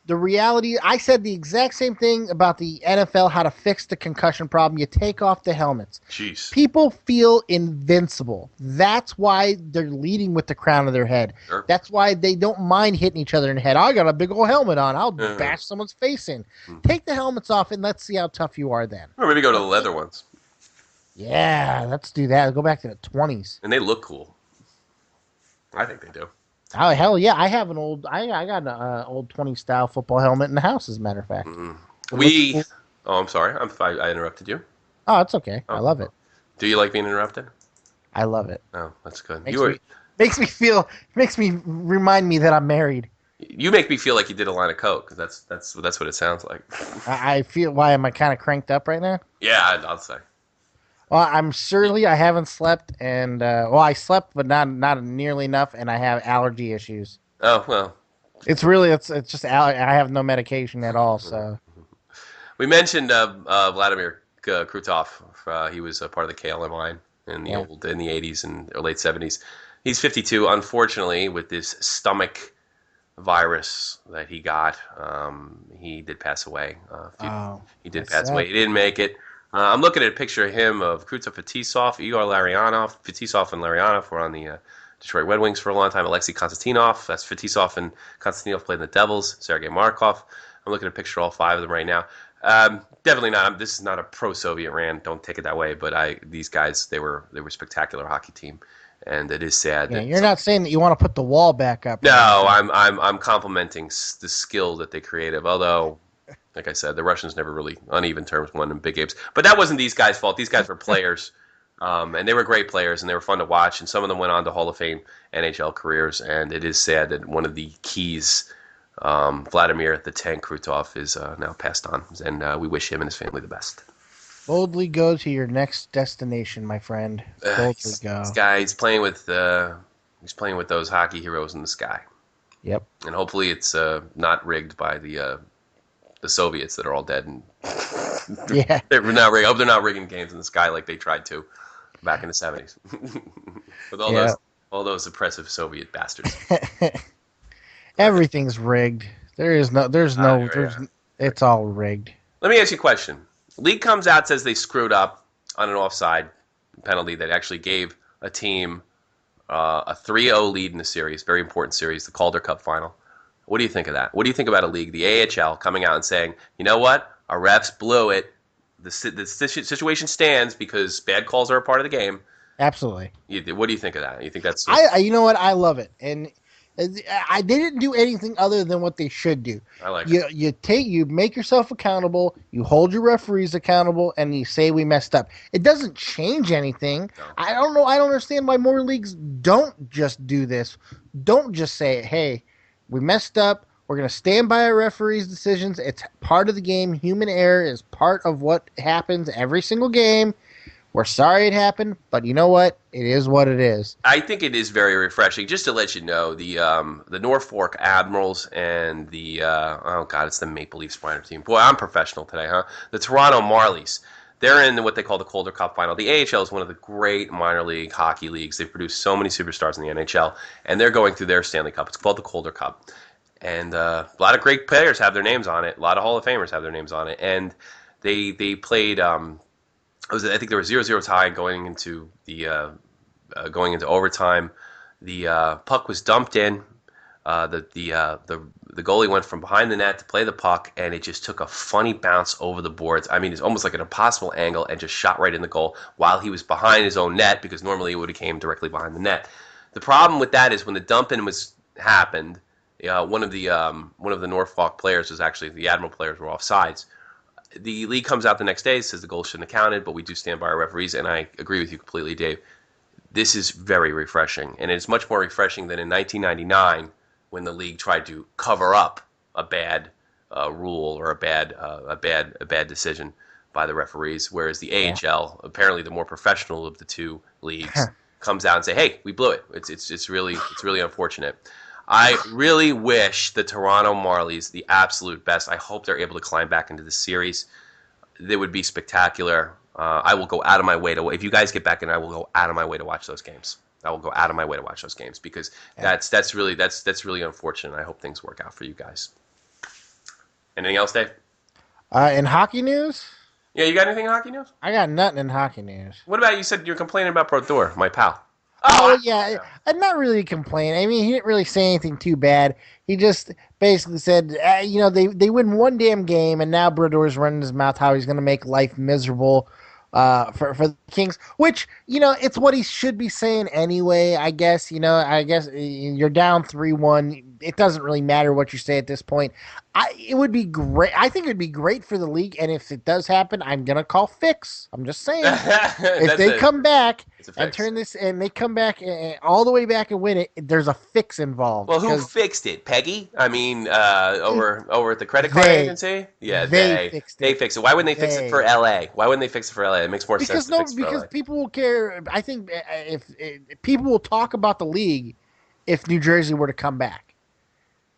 the reality, I said the exact same thing about the NFL, how to fix the concussion problem. You take off the helmets. Jeez. People feel invincible. That's why they're leading with the crown of their head. Sure. That's why they don't mind hitting each other in the head. I got a big old helmet on. I'll bash someone's face in. Take the helmets off, and let's see how tough you are then. Or maybe go to the leather ones. Yeah, let's do that. Go back to the 20s. And they look cool. I think they do. Oh, hell yeah. I have an old, I got an old 20s style football helmet in the house, as a matter of fact. Mm-hmm. Oh, I'm sorry. I interrupted you. Oh, it's okay. I love it. Do you like being interrupted? I love it. Oh, that's good. Makes me remind me that I'm married. You make me feel like you did a line of coke. That's what it sounds like. I feel, why am I kind of cranked up right now? Yeah, I'll say. Well, I'm surely I haven't slept, and I slept, but not nearly enough, and I have allergy issues. Oh well. It's just I have no medication at all, so We mentioned Vladimir Krutov. He was a part of the KLM line yeah. in the 80s and or late 70s. He's 52. Unfortunately, with this stomach virus that he got, he did pass away. Oh, He did that's pass away. sad. He didn't make it. I'm looking at a picture of him of Krutov Fetisov, Igor Larionov. Fetisov and Larionov were on the Detroit Red Wings for a long time. Alexei Konstantinov, that's Fetisov and Konstantinov played in the Devils. Sergei Markov. I'm looking at a picture of all five of them right now. Definitely not. This is not a pro-Soviet rant. Don't take it that way. But these guys, they were a spectacular hockey team, and it is sad Yeah, that you're not saying that you want to put the wall back up or no, anything. I'm complimenting the skill that they created. Although, like I said, the Russians never really uneven terms won in big games. But that wasn't these guys' fault. These guys were players, and they were great players, and they were fun to watch. And some of them went on to Hall of Fame NHL careers. And it is sad that one of the keys, Vladimir the Tank Krutov, is now passed on. And we wish him and his family the best. Boldly go to your next destination, my friend. Boldly This go. guy, he's playing with those hockey heroes in the sky, Yep. and hopefully it's not rigged by the Soviets that are all dead. And Yeah. they're not rigging. I hope they're not rigging games in the sky like they tried to back in the 70s with Yeah. all those oppressive Soviet bastards. Everything's rigged. There's Yeah. it's all rigged. Let me ask you a question. League comes out, says they screwed up on an offside penalty that actually gave a team a 3-0 lead in the series, very important series, the Calder Cup final. What do you think of that? What do you think about a league, the AHL, coming out and saying, you know what, our refs blew it. The situation stands because bad calls are a part of the game. Absolutely. What do you think of that? You think that's You know what? I love it, and they didn't do anything other than what they should do. I like it. You make yourself accountable, you hold your referees accountable, and you say we messed up. It doesn't change anything. No. I don't know. I don't understand why more leagues don't just do this. Don't just say, "Hey, we messed up. We're going to stand by our referees' decisions. It's part of the game. Human error is part of what happens every single game. We're sorry it happened, but you know what? It is what it is." I think it is very refreshing. Just to let you know, the Norfolk Admirals and the oh god, it's the Maple Leafs minor team. Boy, I'm professional today, huh? The Toronto Marlies. They're in what they call the Calder Cup final. The AHL is one of the great minor league hockey leagues. They've produced so many superstars in the NHL, and they're going through their Stanley Cup. It's called the Calder Cup, and a lot of great players have their names on it. A lot of Hall of Famers have their names on it, and they played. I think there was 0-0 tie going into overtime. The puck was dumped in. The goalie went from behind the net to play the puck, and it just took a funny bounce over the boards. I mean, it's almost like an impossible angle, and just shot right in the goal while he was behind his own net, because normally it would have came directly behind the net. The problem with that is when the dump in was happened, one of the Norfolk players was actually the Admiral players were offsides. The league comes out the next day, says the goal shouldn't have counted, but we do stand by our referees, and I agree with you completely, Dave. This is very refreshing, and it's much more refreshing than in 1999 when the league tried to cover up a bad rule or a bad decision by the referees. Whereas the Yeah. AHL, apparently the more professional of the two leagues, comes out and say, "Hey, we blew it. It's really unfortunate." I really wish the Toronto Marlies the absolute best. I hope they're able to climb back into the series. They would be spectacular. I will go out of my way to. If you guys get back in, I will go out of my way to watch those games. I will go out of my way to watch those games because Yeah. that's really unfortunate. I hope things work out for you guys. Anything else, Dave? In hockey news, Yeah, you got anything in hockey news? I got nothing in hockey news. What about you said you're complaining about Brodeur, my pal? Oh Oh, yeah, I'm not really complaining. I mean, he didn't really say anything too bad. He just basically said, they win one damn game, and now Bredeur's running his mouth how he's going to make life miserable for the Kings. Which it's what he should be saying anyway. I guess you're down 3-1. it doesn't really matter what you say at this point. It would be great. I think it would be great for the league, and if it does happen, I'm gonna call fix. I'm just saying, if they come back it's a and fix. turn this, and they come back all the way back and win it, there's a fix involved Well, who because fixed it? Peggy? I mean, over at the credit card they agency? Yeah, they fixed they it. fixed it. Why wouldn't they fix it for They L.A.? Why wouldn't they fix it for L.A.? It makes more sense because to fix it for because L.A. people will care. I think if people will talk about the league if New Jersey were to come back.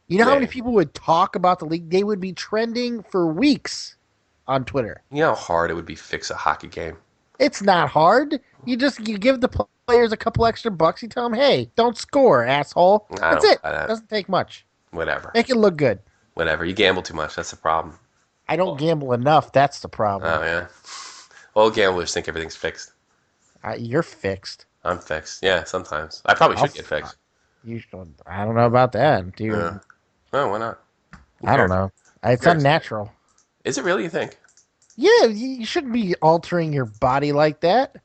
You know how many Maybe. people would talk about the league? They would be trending for weeks on Twitter. You know how hard it would be to fix a hockey game? It's not hard. You give the players a couple extra bucks. You tell them, "Hey, don't score, asshole." I That's don't it. buy that. Doesn't take much. Whatever. Make it look good. Whatever. You gamble too much. That's the problem. I don't Well, gamble enough. That's the problem. oh, yeah. Well, gamblers think everything's fixed. You're fixed. I'm fixed. Yeah, sometimes. I probably I'll, should get fixed. you should, I don't know about that, dude. Yeah. Oh, why not? Who I don't cares? know. Who It's cares? unnatural. Is it really, you think? Yeah, you shouldn't be altering your body like that.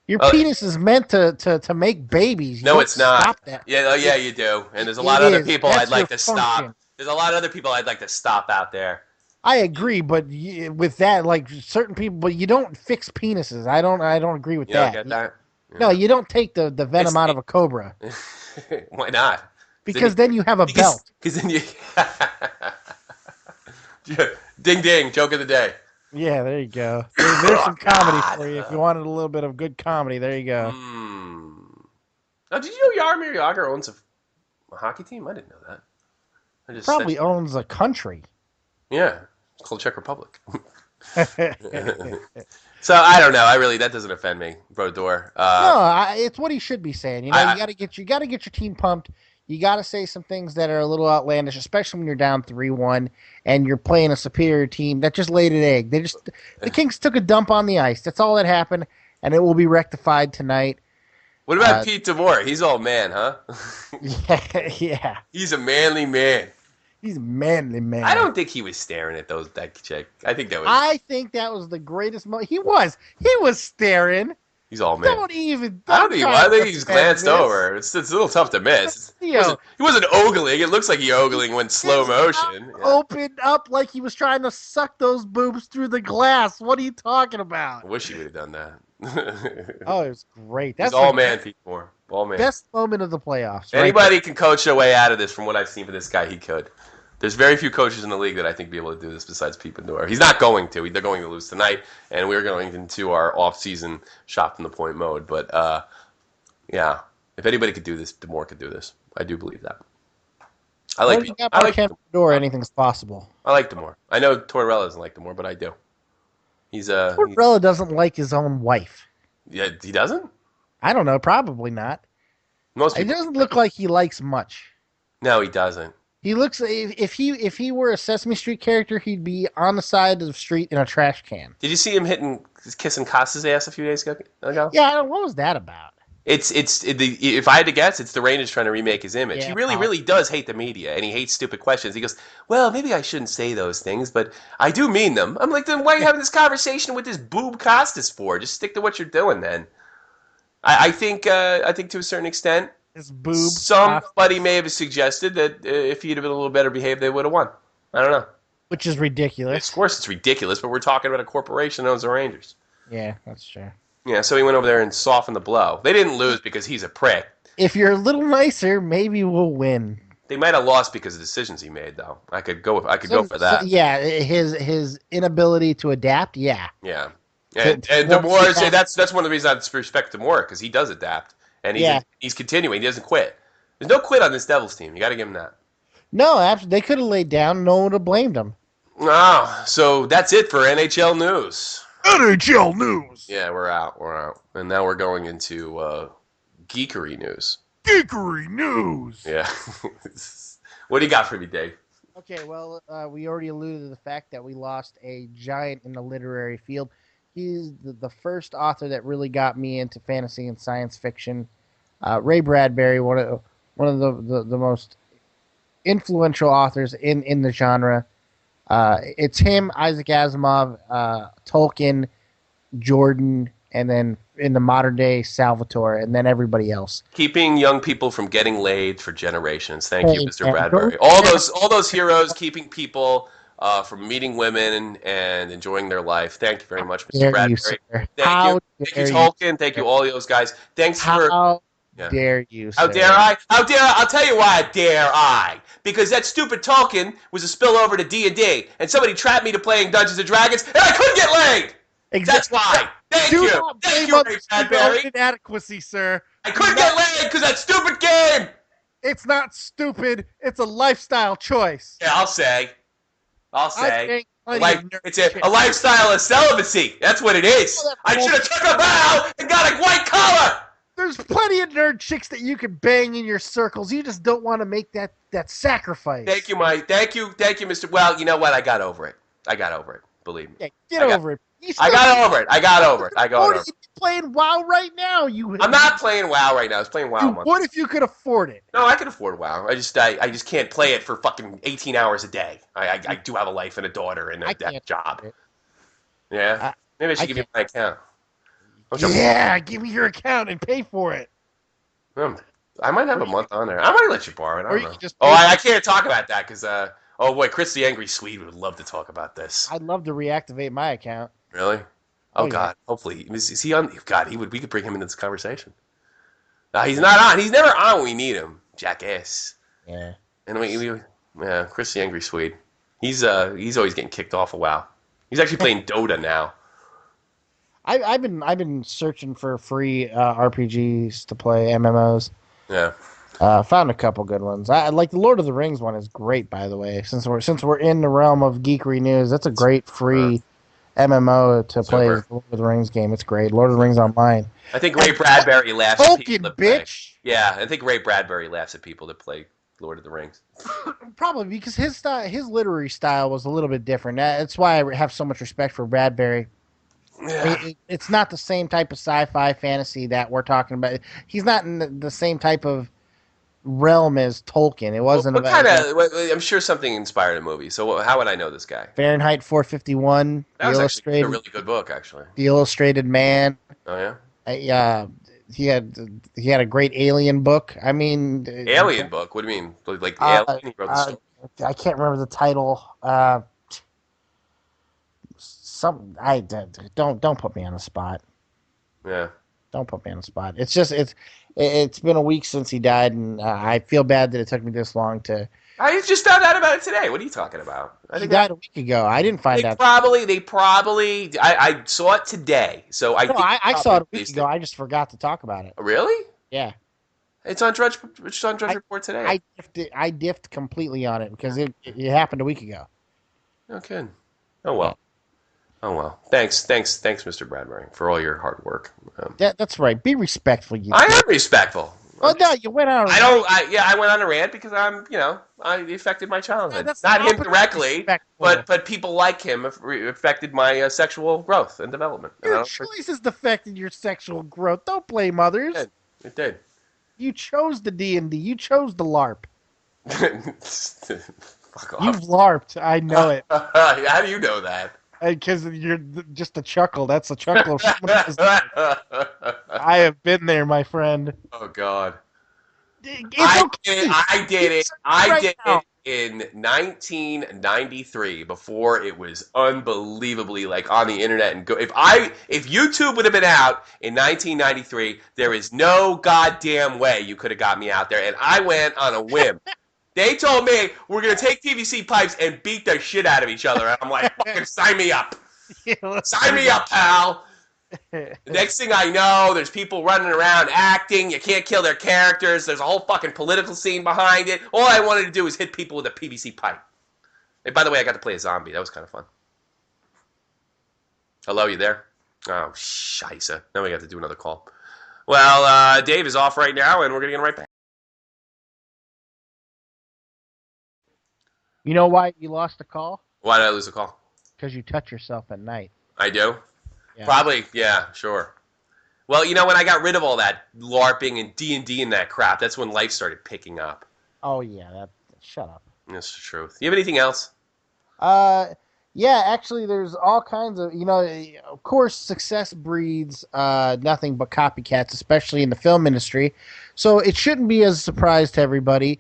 Your Oh, penis is meant to make babies. You no, don't it's not. stop that. Yeah, oh, yeah, you do. And there's a It lot of other is. people I'd That's like your to function. stop. There's a lot of other people I'd like to stop out there. I agree, but with that, like certain people, but you don't fix penises. I don't agree with You don't that. get that? No, you don't take the venom out of a cobra Why not? because then you have a belt. Because then you. Ding ding, joke of the day. Yeah, there you go. There's some comedy God. for you if you wanted a little bit of good comedy. There you go. Now, did you know Jaromir Jagr owns a hockey team? I didn't know that. I just Probably said, owns a country. yeah, it's called Czech Republic. So I don't know. That doesn't offend me, Brodeur. It's what he should be saying. You know, you got to get your team pumped. You got to say some things that are a little outlandish, especially when you're down 3-1 and you're playing a superior team that just laid an egg. The Kings took a dump on the ice. That's all that happened, and it will be rectified tonight. What about Pete DeMore? He's all man, huh? Yeah. He's a manly man. He's a manly man. I don't think he was staring at that chick. I think that was. I think that was the greatest moment. He was staring. He's all man. Don't I don't think. I think he's glanced this. over. It's a little tough to miss. He wasn't ogling. It looks like he ogling when slow motion. Yeah. Opened up like he was trying to suck those boobs through the glass. What are you talking about? I wish he would have done that. Oh, it was great. That's He's all man, Pete Moore. All man. Best moment of the playoffs. Anybody can coach their way out of this. From what I've seen for this guy, he could. There's very few coaches in the league that I think be able to do this besides Pete Benoit. He's not going to. They're going to lose tonight, and we're going into our off-season shot from the point mode. But, yeah, if anybody could do this, DeMore could do this. I do believe that. I like DeMore. Anything's possible. I like DeMore. I know Tortorella doesn't like DeMore, but I do. Tortorella doesn't like his own wife. Yeah, he doesn't? I don't know. Probably not. Most It people. doesn't look like he likes much. No, he doesn't. He looks if he were a Sesame Street character, he'd be on the side of the street in a trash can. Did you see him kissing Costa's ass a few days ago? Yeah, what was that about? If I had to guess, it's the Rangers trying to remake his image. Yeah, He really does hate the media, and he hates stupid questions. He goes, well, maybe I shouldn't say those things, but I do mean them. I'm like, then why are you having this conversation with this boob Costas for? Just stick to what you're doing, then. I think to a certain extent, His boob. somebody may have suggested that if he'd have been a little better behaved, they would have won. I don't know. Which is ridiculous. Of course, it's ridiculous, but we're talking about a corporation that owns the Rangers. Yeah, that's true. Yeah, so he went over there and softened the blow. They didn't lose because he's a prick. If you're a little nicer, maybe we'll win. They might have lost because of decisions he made, though. I could go for that. Yeah, his inability to adapt. Yeah. Yeah, and DeMore, that's one of the reasons I respect DeMore, because he does adapt and he's continuing. He doesn't quit. There's no quit on this Devils team. You got to give him that. No, absolutely. They could have laid down. No one would have blamed them. Oh, so that's it for NHL news. NHL news. Yeah, we're out, and now we're going into geekery news. Geekery news. Yeah. What do you got for me, Dave? Okay, well, we already alluded to the fact that we lost a giant in the literary field. He's the first author that really got me into fantasy and science fiction. Ray Bradbury, one of the most influential authors in the genre. It's him, Isaac Asimov, Tolkien, Jordan, and then in the modern day Salvatore, and then everybody else. Keeping young people from getting laid for generations. Thank you, Hey, Mr. man, go Bradbury. All those heroes keeping people from meeting women and enjoying their life. Thank you very much, Mr. dare you, Bradbury. sir? Thank you. How Thank you, dare you, Tolkien. Thank sir? you, all those guys. Thanks for How yeah. dare you, How dare sir? I? How dare I? I'll tell you why dare I. Because that stupid Tolkien was a spillover to D&D, and somebody trapped me to playing Dungeons and Dragons, and I couldn't get laid. That's why. Thank Do you. not Thank blame you, Ray others for your own Bradbury. inadequacy, sir. I Do couldn't not. get laid because that stupid game. It's not stupid. It's a lifestyle choice. Yeah, I'll say. I'll I say. banged plenty of nerd It's chicks. a lifestyle of celibacy. That's what it Oh, is. that's I should have bullshit. took a vow and got a white collar. There's plenty of nerd chicks that you can bang in your circles. You just don't want to make that Thank sacrifice. you, Mike. Thank you, Mr. Well, you know what? I got over it. I got over it. Believe me. Yeah, get I got. over it. You I still got over it. I got over it. I got afford over it. it. You'd be playing WoW right now. I'm not playing WoW right now. I was playing WoW a You month would ago. if you could afford it. No, I can afford WoW. I just can't play it for fucking 18 hours a day. I do have a life and a daughter and I a can't job. afford it. Yeah. I, Maybe I I should give you can't. my account. Yeah, give me your account and pay for it. Hmm. I might have Or a you, month on there. I might let you borrow it. I or don't you know. can just Oh, pay I for it. can't talk about that because oh boy, Chris the Angry Swede would love to talk about this. I'd love to reactivate my account. Really? Oh Oh yeah. God. Hopefully, is he on? God, he would. We could bring him into this conversation. No, he's not on. He's never on when we need him. Jackass. Yeah. And yeah, Chris the Angry Swede. He's always getting kicked off a WoW. He's actually playing Dota now. I've been searching for free RPGs to play MMOs. Yeah. Found a couple good ones. I like the Lord of the Rings one is great, by the way. Since we're in the realm of geekery news, that's a great Uh, free MMO to play Super. the Lord of the Rings game. It's great. Lord of the Rings Online. I think Ray And Bradbury laughs at people Tolkien, that play. bitch. Yeah, I think Ray Bradbury laughs at people that play Lord of the Rings. Probably because his style, his literary style was a little bit different. That's why I have so much respect for Bradbury. Yeah. It's not the same type of sci-fi fantasy that we're talking about. He's not in the same type of realm as Tolkien. It What, wasn't what about kind of? I'm sure something inspired a movie. So how would I know this guy? Fahrenheit 451, That was actually a really good book, actually. the illustrated man. Oh yeah. Uh, he had he had a great alien book. I mean, Alien book. What do you mean? Like uh, Alien? He wrote the uh, story. I can't remember the title. Some I don't put me on the spot. Yeah. Don't put me on the spot. It's been a week since he died, and I feel bad that it took me this long to. I just found out about it today. What are you talking about? I He think that died a week ago. I didn't they find out. probably, they probably. I saw it today, so I No, think they I saw probably it a week released ago. it. I just forgot to talk about it. Really? Yeah, It's on Drudge. It's on Drudge I Report today. I diffed completely on it because it happened a week ago. No kidding. Oh Yeah, well. Oh well. Thanks, Mr. Bradbury, for all your hard work. that's right. Be respectful, you I twit. am respectful. Oh no, you went out. I don't. Yeah, I went on a rant because it affected my childhood. That's the Not him opposite of directly, respectful. but people like him affected my sexual growth and development. And I Your don't. choices affected your sexual growth. Don't blame others. It did. It did. You chose the D&D. You chose the LARP. Fuck You've off. LARPed. I know it. How do you know that? Because you're just a chuckle. That's a chuckle of someone who has. I have been there, my friend. Oh God. It's okay. I did Keep it. searching I right did now. it in 1993 before it was unbelievably like on the internet and go. If YouTube would have been out in 1993, there is no goddamn way you could have got me out there. And I went on a whim. They told me we're gonna take PVC pipes and beat the shit out of each other, and I'm like, fucking sign me up. Yeah, let's Sign do me up, pal. that. The next thing I know, there's people running around acting. You can't kill their characters. There's a whole fucking political scene behind it. All I wanted to do was hit people with a PVC pipe. And by the way, I got to play a zombie. That was kind of fun. Hello, you there? Oh, scheisse. Now we got to do another call. Well, Dave is off right now, and we're going to get him right back. You know why you lost a call? Why did I lose the call? Because you touch yourself at night. I do? Yeah. Probably, yeah, sure. Well, when I got rid of all that LARPing and D&D and that crap, that's when life started picking up. Oh yeah. Shut up. That's the truth. You have anything else? Uh, Yeah, actually, there's all kinds of, of course, success breeds nothing but copycats, especially in the film industry. So it shouldn't be as a surprise to everybody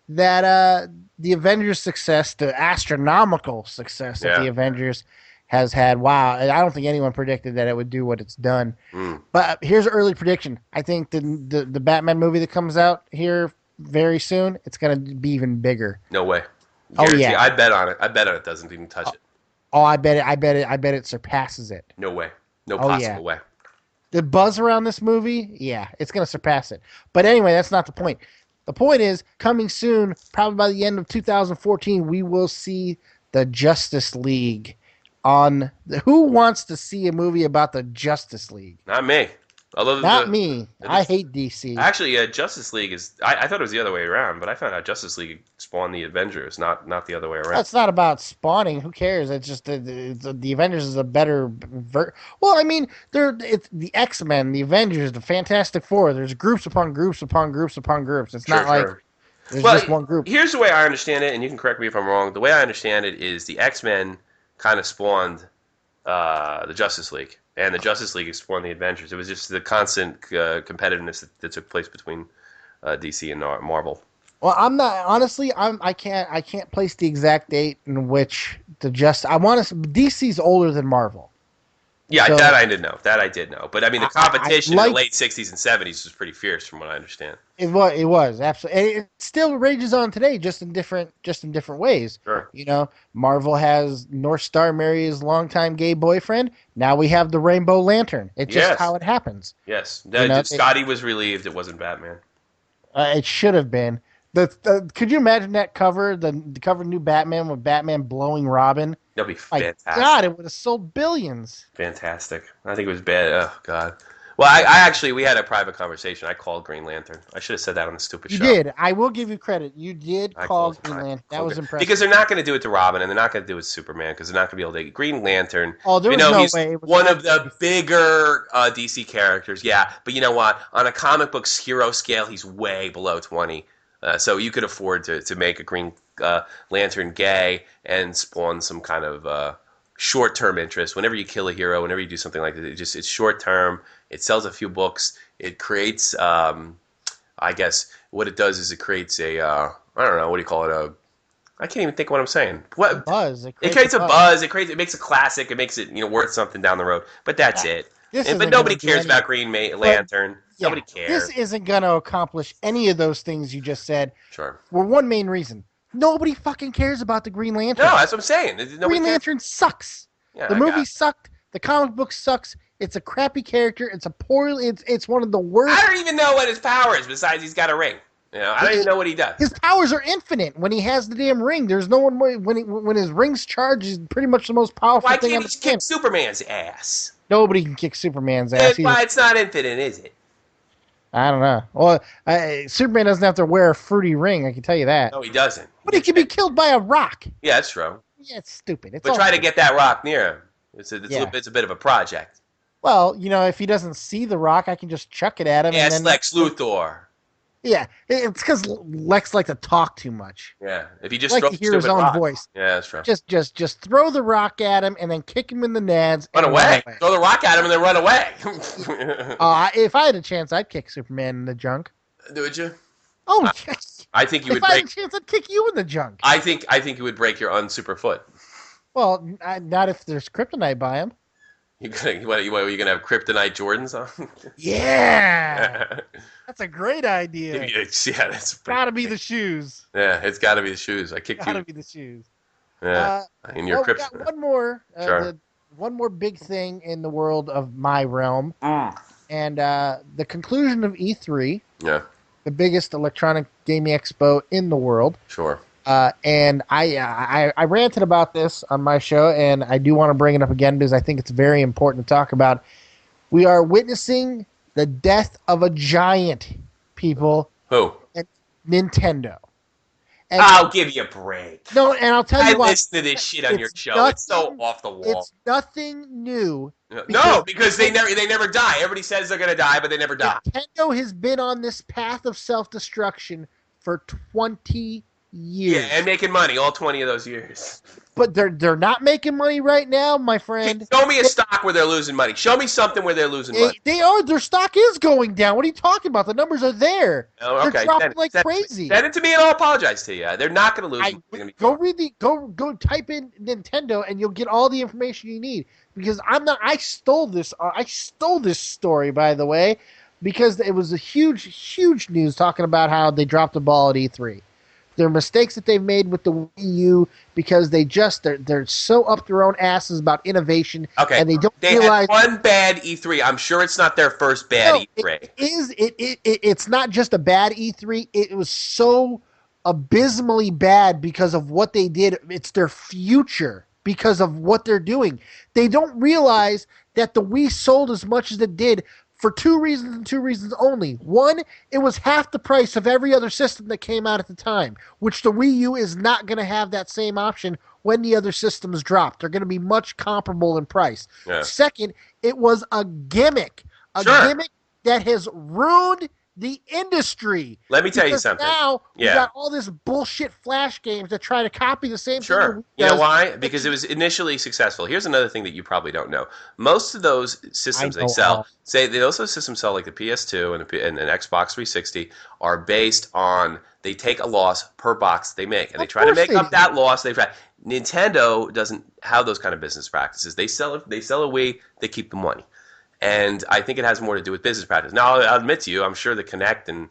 that the Avengers' success, the astronomical success that the Yeah. Avengers has had, wow, I don't think anyone predicted that it would do what it's done. Mm. But here's an early prediction. I think the Batman movie that comes out here very soon, it's going to be even bigger. No way. Oh, Guarantee. yeah. I bet on it. I bet on it doesn't even touch it. Oh, I bet it. I bet it surpasses it. No way. No Oh yeah. possible way. The buzz around this movie, yeah, it's gonna surpass it. But anyway, that's not the point. The point is, coming soon, probably by the end of 2014, we will see the Justice League on who wants to see a movie about the Justice League? Not me. Although Not me. I the hate DC. actually, Justice League is. I thought it was the other way around, but I found out Justice League spawned the Avengers, not the other way around. It's not about spawning. Who cares? It's just the Avengers is a better. Well, I mean, it's the X-Men, the Avengers, the Fantastic Four. There's groups upon groups upon groups upon groups. It's Sure, not like sure. there's Well, just one group. here's the way I understand it, and you can correct me if I'm wrong. The way I understand it is the X-Men kind of spawned the Justice League, and the Justice League spawned the Avengers. It was just the constant competitiveness that took place between DC and Marvel. Well, I'm not honestly. I can't place the exact date in which I want to. DC's older than Marvel. Yeah, So that I did know. That I did know. But I mean, the I competition in like the late '60s and '70s was pretty fierce, from what I understand. it was absolutely. And it still rages on today, just in different ways. Sure. Marvel has North Star marry his longtime gay boyfriend. Now we have the Rainbow Lantern. It's just Yes. how it happens. Yes. It, Scotty was relieved it wasn't Batman. it should have been. Could you imagine that cover? The cover of New Batman with Batman blowing Robin. That'd be My fantastic. God, it would have sold billions. Fantastic. I think it was bad. Oh God. Well, I actually we had a private conversation. I called Green Lantern. I should have said that on the stupid You show. did. I will give you credit. You did I call called- Green I Lantern. That called was Green- impressive. because they're not going to do it to Robin, and they're not going to do it to Superman because they're not going to be able to. Green Lantern. Oh, there was no he's way. It was one not of the bigger DC characters. Yeah, but you know what? On a comic book's hero scale, he's way below 20. So you could afford to make a Green Lantern gay and spawn some kind of short-term interest. Whenever you kill a hero, whenever you do something like that, it's short-term. It sells a few books. It creates, I guess, what it does is it creates I don't know, what do you call it? I can't even think of what I'm saying. What buzz. It creates a buzz. It makes a classic. It makes it worth something down the road. But that's Yeah. it. This But isn't nobody gonna do cares any- about Green Lantern. Yeah, Nobody cares. this isn't going to accomplish any of those things you just said. Sure. For one main reason, nobody fucking cares about the Green Lantern. No, that's what I'm saying. Nobody Green cares. Lantern sucks. Yeah, The I movie got it. sucked. The comic book sucks. It's a crappy character. It's one of the worst. I don't even know what his power is besides he's got a ring. I don't even know what he does. His powers are infinite when he has the damn ring. There's no one when his ring's charged. He's pretty much the most powerful Why thing can't on he the just planet. kick Superman's ass? Nobody can kick Superman's ass. That's why it's not infinite, is it? I don't know. Well, Superman doesn't have to wear a fruity ring. I can tell you that. No, he doesn't. But he can be killed by a rock. Yeah, that's true. Yeah, it's stupid. It's But all try to stupid. get that rock near him. It's Yeah. a bit of a project. Well, if he doesn't see the rock, I can just chuck it at him. Yeah, and it's then, Lex Luthor. Yeah, it's because Lex likes to talk too much. Yeah, if he just Like throws to hear his stupid own rock. voice. Yeah, that's true. Just throw the rock at him and then kick him in the nads. Run and away. Throw the rock at him and then run away. If I had a chance, I'd kick Superman in the junk. Would you? Oh, yes. I think you If would I had a break. chance, I'd kick you in the junk. I think you would break your unsuper foot. Well, not if there's kryptonite by him. You gonna have kryptonite Jordans on? Yeah, that's a great idea. Yeah, that's Gotta be the shoes. Yeah, it's got to be the shoes. I kicked Gotta you. be the shoes. Yeah, in your We got kryptonite. one more. Sure. One more big thing in the world of my realm, Mm. and the conclusion of E3, Yeah, the biggest electronic gaming expo in the world. sure. And I ranted about this on my show, and I do want to bring it up again because I think it's very important to talk about. We are witnessing the death of a giant, people, Who? Nintendo. And I'll give you a break. no, and I'll tell I you what. listen to this shit on your it's show. It's so nothing- off the wall. It's nothing new. No, because they never die. Everybody says they're gonna die, but they never die. Nintendo has been on this path of self-destruction for 20 Yeah, and years. making money all 20 of those years. But they're not making money right now, my Okay, friend. show me a stock where they're losing money. Show me something where they're losing money. They are. Their stock is going down. What are you talking about? The numbers are there. Oh, They're okay, dropping like send it to me. crazy. Send it to me, and I'll apologize to you. They're not going to lose I money. They're going to be go fine. read the go type in Nintendo and you'll get all the information you need. Because I'm not. I stole this. I stole this story, by the way, because it was a huge news talking about how they dropped the ball at E3. There are mistakes that they've made with the Wii U because they're so up their own asses about innovation, Okay, and they don't they realize. had one bad E3. I'm sure it's not their first bad No, E3. it's not just a bad E3. It was so abysmally bad because of what they did. It's their future because of what they're doing. They don't realize that the Wii sold as much as it did for two reasons and two reasons only. One, it was half the price of every other system that came out at the time, which the Wii U is not going to have that same option when the other systems drop. They're going to be much comparable in price. Yeah. Second, it was a gimmick. A Sure. gimmick that has ruined the industry. Let me tell you Because something. now we Yeah. got all this bullshit Flash games that try to copy the same thing. Sure. that You know does. why? Because it was initially successful. Here's another thing that you probably don't know. Most of those systems I they know sell, all. say they also systems sell like the PS2 and an Xbox 360 are based on they take a loss per box they make, and they Of try to course make they up do. that loss. They try. Nintendo doesn't have those kind of business practices. They sell a Wii, they keep the money, and I think it has more to do with business practice. Now, I'll admit to you, I'm sure the Connect and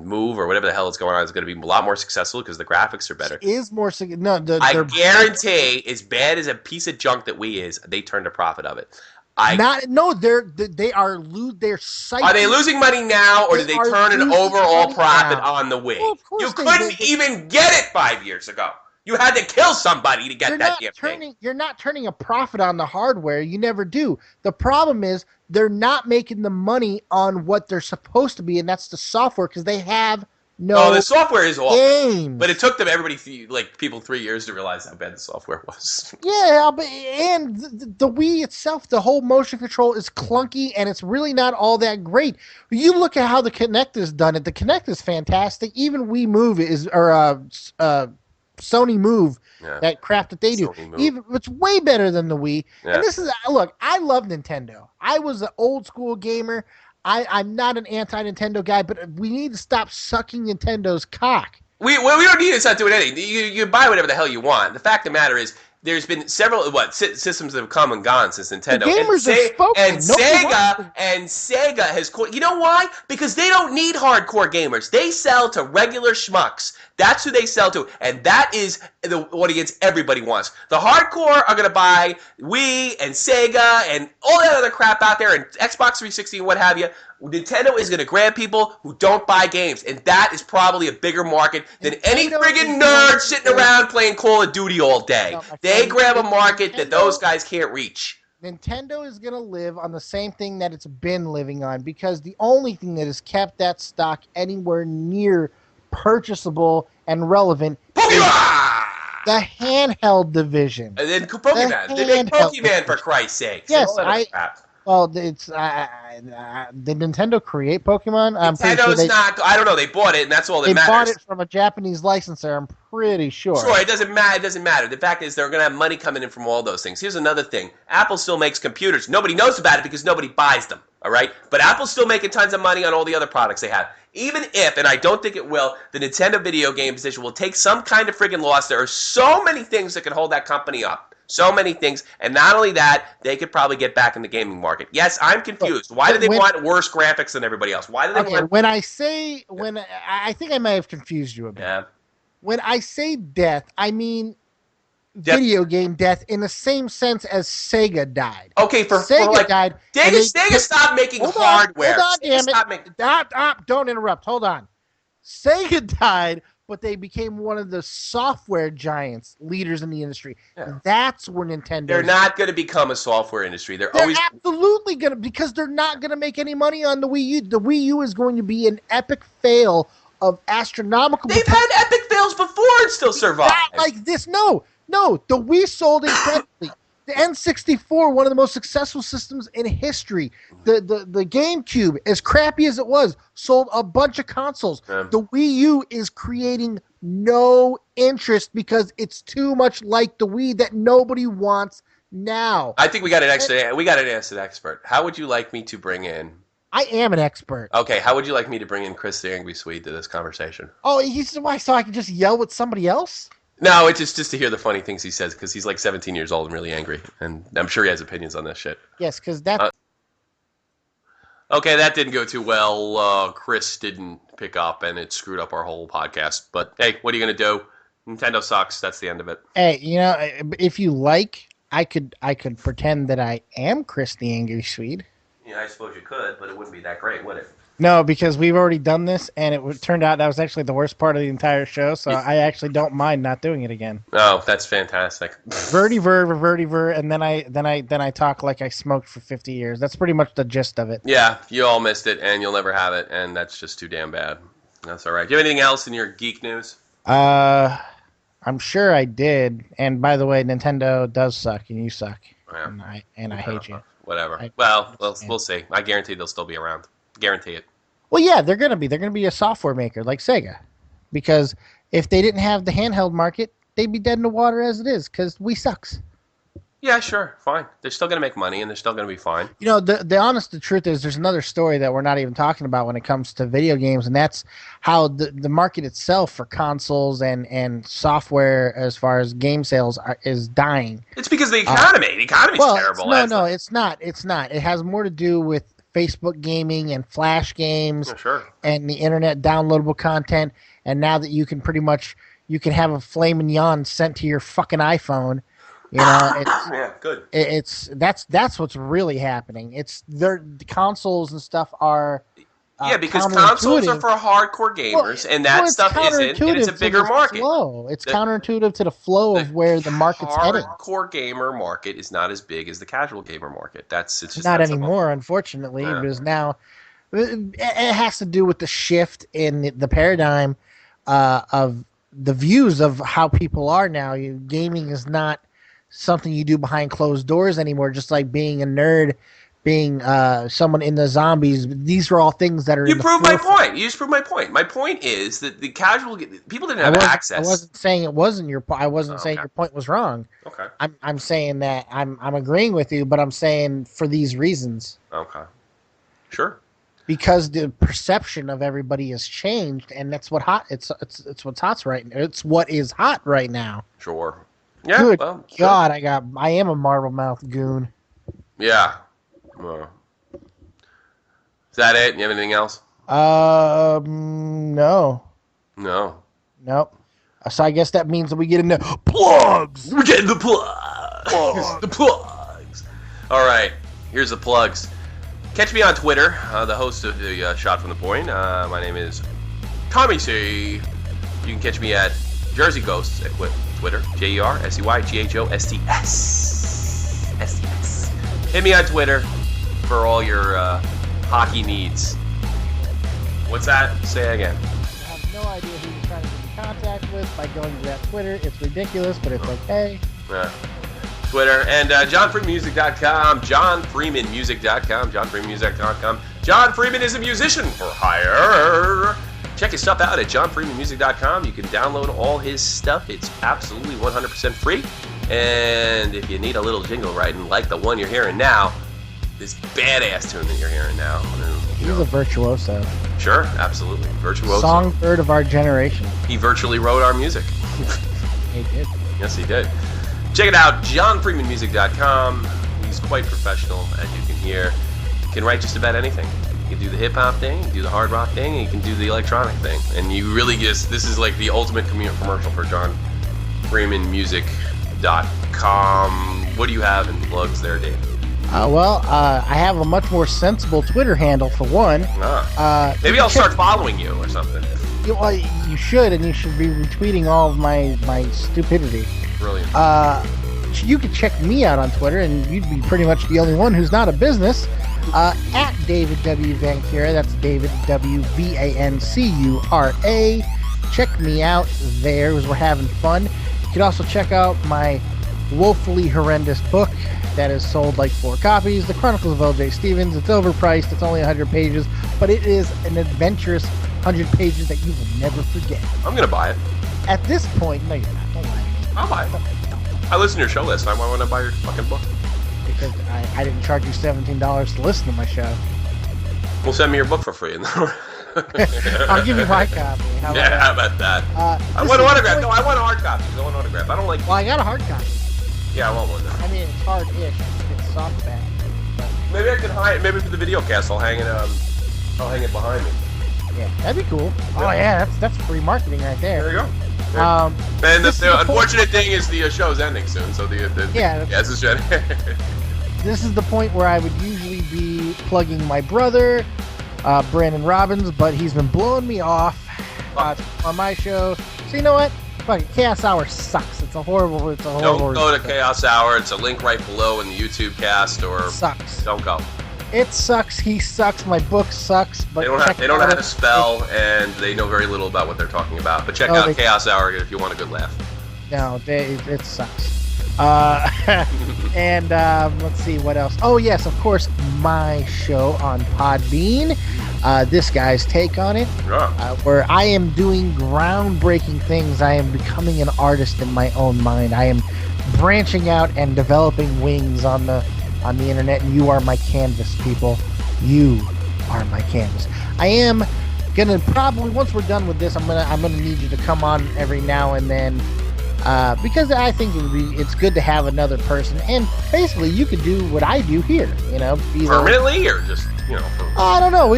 Move or whatever the hell is going on is going to be a lot more successful because the graphics are better. Is more no. I They're guarantee, as bad as a piece of junk that Wii is, they turned a profit of it. not. No, they are they're Are they psychic. losing money now, or They did they are turn an losing overall money profit now. on the Wii? Well, of You course couldn't even get it 5 years ago. You had to kill somebody to get that damn thing. You're not turning a profit on the hardware. You never do. The problem is they're not making the money on what they're supposed to be, and that's the software because they have Oh, no the software is awful, games. but it took them people 3 years to realize how bad the software was. Yeah, but and the Wii itself, the whole motion control is clunky, and it's really not all that great. You look at how the Kinect is done. It the Kinect is fantastic. Even Wii Move is Sony Move, Yeah. that crap that they do. Sony Move. Even it's way better than the Wii. Yeah. And this is look, I love Nintendo. I was an old school gamer. I'm not an anti-Nintendo guy, but we need to stop sucking Nintendo's cock. We don't need to start doing anything. You buy whatever the hell you want. The fact of the matter is, there's been several systems that have come and gone since Nintendo. The gamers have spoken. And Nobody wants Sega has. You know why? Because they don't need hardcore gamers. They sell to regular schmucks. That's who they sell to, and that is the audience everybody wants. The hardcore are gonna buy Wii and Sega and all that other crap out there, and Xbox 360 and what have you. Nintendo is going to grab people who don't buy games, and that is probably a bigger market than any Nintendo friggin' is nerd going sitting to- around playing Call of Duty all day. No, my They friend, grab a market that Nintendo- those guys can't reach. Nintendo is going to live on the same thing that it's been living on because the only thing that has kept that stock anywhere near purchasable and relevant is Pokemon! the handheld division. And then Pokemon. They make handheld Pokemon, for Christ's sake. Yes, All that other crap. Well, it's did Nintendo create Pokemon? I'm pretty sure Nintendo's not. I don't know. They bought it, and that's all that they matters. bought it from a Japanese licensor. I'm pretty sure. Sure, it doesn't matter. It doesn't matter. The fact is, they're going to have money coming in from all those things. Here's another thing: Apple still makes computers. Nobody knows about it because nobody buys them. All right, but Apple's still making tons of money on all the other products they have. Even if, and I don't think it will, the Nintendo video game position will take some kind of friggin' loss. There are so many things that can hold that company up. So many things, and not only that, they could probably get back in the gaming market. Yes, I'm confused. Why do they want worse graphics than everybody else? Why do they want? When I say I think I may have confused you a bit. Yeah. When I say death, I mean video game death in the same sense as Sega died. Okay, Sega died. Sega stopped making hardware. Hold on, damn it! Making... Don't interrupt. Hold on. Sega died, but they became one of the software giants, leaders in the industry. Yeah. That's where Nintendo. They're not going to become a software industry. They're always absolutely going to, because they're not going to make any money on the Wii U. The Wii U is going to be an epic fail of astronomical. They've had epic fails before and still survived. Not like this. No. The Wii sold incredibly. The N64, one of the most successful systems in history. The GameCube, as crappy as it was, sold a bunch of consoles. The Wii U is creating no interest because it's too much like the Wii that nobody wants now. I think we got an expert. How would you like me to bring in? I am an expert. Okay, how would you like me to bring in Chris the Angry Swede to this conversation? Oh, why? So I can just yell with somebody else? No, it's just to hear the funny things he says because he's like 17 years old and really angry, and I'm sure he has opinions on this shit. Yes, because that. Okay, that didn't go too well. Chris didn't pick up, and it screwed up our whole podcast. But hey, what are you gonna do? Nintendo sucks. That's the end of it. Hey, if you like, I could pretend that I am Chris the Angry Swede. Yeah, I suppose you could, but it wouldn't be that great, would it? No, because we've already done this, and it turned out that was actually the worst part of the entire show. So I actually don't mind not doing it again. Oh, that's fantastic. Vertiver, and then I talk like I smoked for 50 years. That's pretty much the gist of it. Yeah, you all missed it, and you'll never have it, and that's just too damn bad. That's all right. Do you have anything else in your geek news? I'm sure I did. And by the way, Nintendo does suck, and you suck, Yeah. and I hate you. Whatever. We'll see. I guarantee they'll still be around. Guarantee it. Well, yeah, they're gonna be. They're gonna be a software maker like Sega, because if they didn't have the handheld market, they'd be dead in the water as it is. Because we sucks. Yeah, sure, fine. They're still gonna make money, and they're still gonna be fine. The truth is, there's another story that we're not even talking about when it comes to video games, and that's how the market itself for consoles and software, as far as game sales, is dying. It's because the economy. The economy's terrible. No, it's not. It's not. It has more to do with Facebook gaming and Flash games, and the internet downloadable content. And now that you can have a flaming yawn sent to your fucking iPhone, yeah, good. That's what's really happening. The consoles and stuff are. Because consoles are for hardcore gamers, and that stuff isn't, and it's a bigger market. It's counterintuitive to the flow of where the market's heading. The hardcore gamer market is not as big as the casual gamer market. It's just not anymore, unfortunately, because now it has to do with the shift in the paradigm of the views of how people are now. Gaming is not something you do behind closed doors anymore, just like being a nerd. Being someone in the zombies, these are all things that are. You proved my point. You just proved my point. My point is that the casual people didn't have access. I wasn't saying it wasn't your point. I wasn't saying your point was wrong. Okay. I'm saying that I'm agreeing with you, but I'm saying for these reasons. Okay. Sure. Because the perception of everybody has changed, and that's what hot. It's what's hot right now. It's what is hot right now. Sure. Yeah. Good well, God, sure. I am a marble mouth goon. Yeah. Is that it? You have anything else? No. No. Nope. So I guess that means that we get into plugs. We're getting the plugs. The plugs. All right. Here's the plugs. Catch me on Twitter. The host of the Shot from the Point. My name is Tommy C. You can catch me at Jersey Ghosts at Twitter. JERSEYGHOSTS. Hit me on Twitter for all your hockey needs. What's that? Say it again. I have no idea who you're trying to get in contact with by going to that Twitter. It's ridiculous, but it's okay. Yeah. Twitter and JohnFreemanMusic.com, JohnFreemanMusic.com, JohnFreemanMusic.com. John Freeman is a musician for hire. Check his stuff out at JohnFreemanMusic.com. You can download all his stuff. It's absolutely 100% free. And if you need a little jingle writing like the one you're hearing now, this badass tune that you're hearing now. He's a virtuoso. Sure, absolutely. Virtuoso. Songbird of our generation. He virtually wrote our music. He did. Yes, he did. Check it out, JohnFreemanMusic.com. He's quite professional, as you can hear. He can write just about anything. You can do the hip-hop thing, you can do the hard rock thing, and you can do the electronic thing. And you really just, this is like the ultimate commercial for JohnFreemanMusic.com. What do you have in plugs there, Dave? I have a much more sensible Twitter handle for one. Maybe I'll start following you or something. You should, and you should be retweeting all of my stupidity. Brilliant. You could check me out on Twitter, and you'd be pretty much the only one who's not a business. At David W. Vancura. That's David W. Vancura. Check me out there as we're having fun. You can also check out my woefully horrendous book that is sold like 4 copies, The Chronicles of L.J. Stevens. It's overpriced. It's only 100 pages, but it is an adventurous 100 pages that you will never forget. I'm going to buy it. At this point, no, you're not. Don't lie to me. I'll buy it. I listened to your show last time. Why wouldn't I buy your fucking book? Because I didn't charge you $17 to listen to my show. Well, send me your book for free. I'll give you my copy. How about that? I want an autograph. No, I want a hard copy. I want an autograph. I don't like... Well, I got a hard copy. Yeah, I want one. I mean, it's hard-ish. It's softback. Maybe I could hide. Maybe for the video cast, I'll hang it. I'll hang it behind me. Yeah, that'd be cool. Yeah. Oh yeah, that's free marketing right there. There you go. Yeah. And the unfortunate thing is the show's ending soon, so this is This is the point where I would usually be plugging my brother, Brandon Robbins, but he's been blowing me off on my show. So you know what? Fuck it, Chaos Hour sucks. It's a horrible. Don't go to Chaos Hour. It's a link right below in the YouTube cast. Or sucks. Don't go. It sucks. He sucks. My book sucks. But they don't know how to spell, and they know very little about what they're talking about. But check out Chaos Hour if you want a good laugh. No, it sucks. And let's see what else. Oh yes, of course, my show on Podbean. This guy's take on it, where I am doing groundbreaking things. I am becoming an artist in my own mind. I am branching out and developing wings on the internet, and you are my canvas, people. You are my canvas. I am gonna probably, once we're done with this, I'm gonna need you to come on every now and then, because I think it's good to have another person, and basically you could do what I do here, permanently, or just I don't know.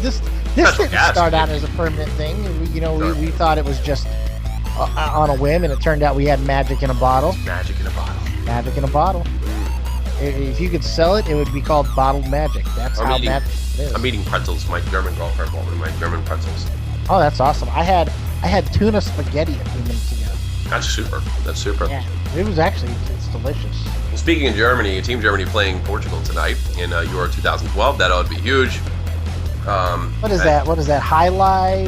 This didn't start out as a permanent thing. We thought it was just on a whim, and it turned out we had magic in a bottle. Magic in a bottle. Magic in a bottle. If you could sell it, it would be called bottled magic. That's how magic it is. I'm eating pretzels. My German girlfriend bought me my German pretzels. Oh, that's awesome. I had tuna spaghetti a few minutes ago. That's super. Yeah, it's delicious. Well, speaking of Germany, Team Germany playing Portugal tonight in Euro 2012. That ought to be huge. What is that? What is that? Highlight?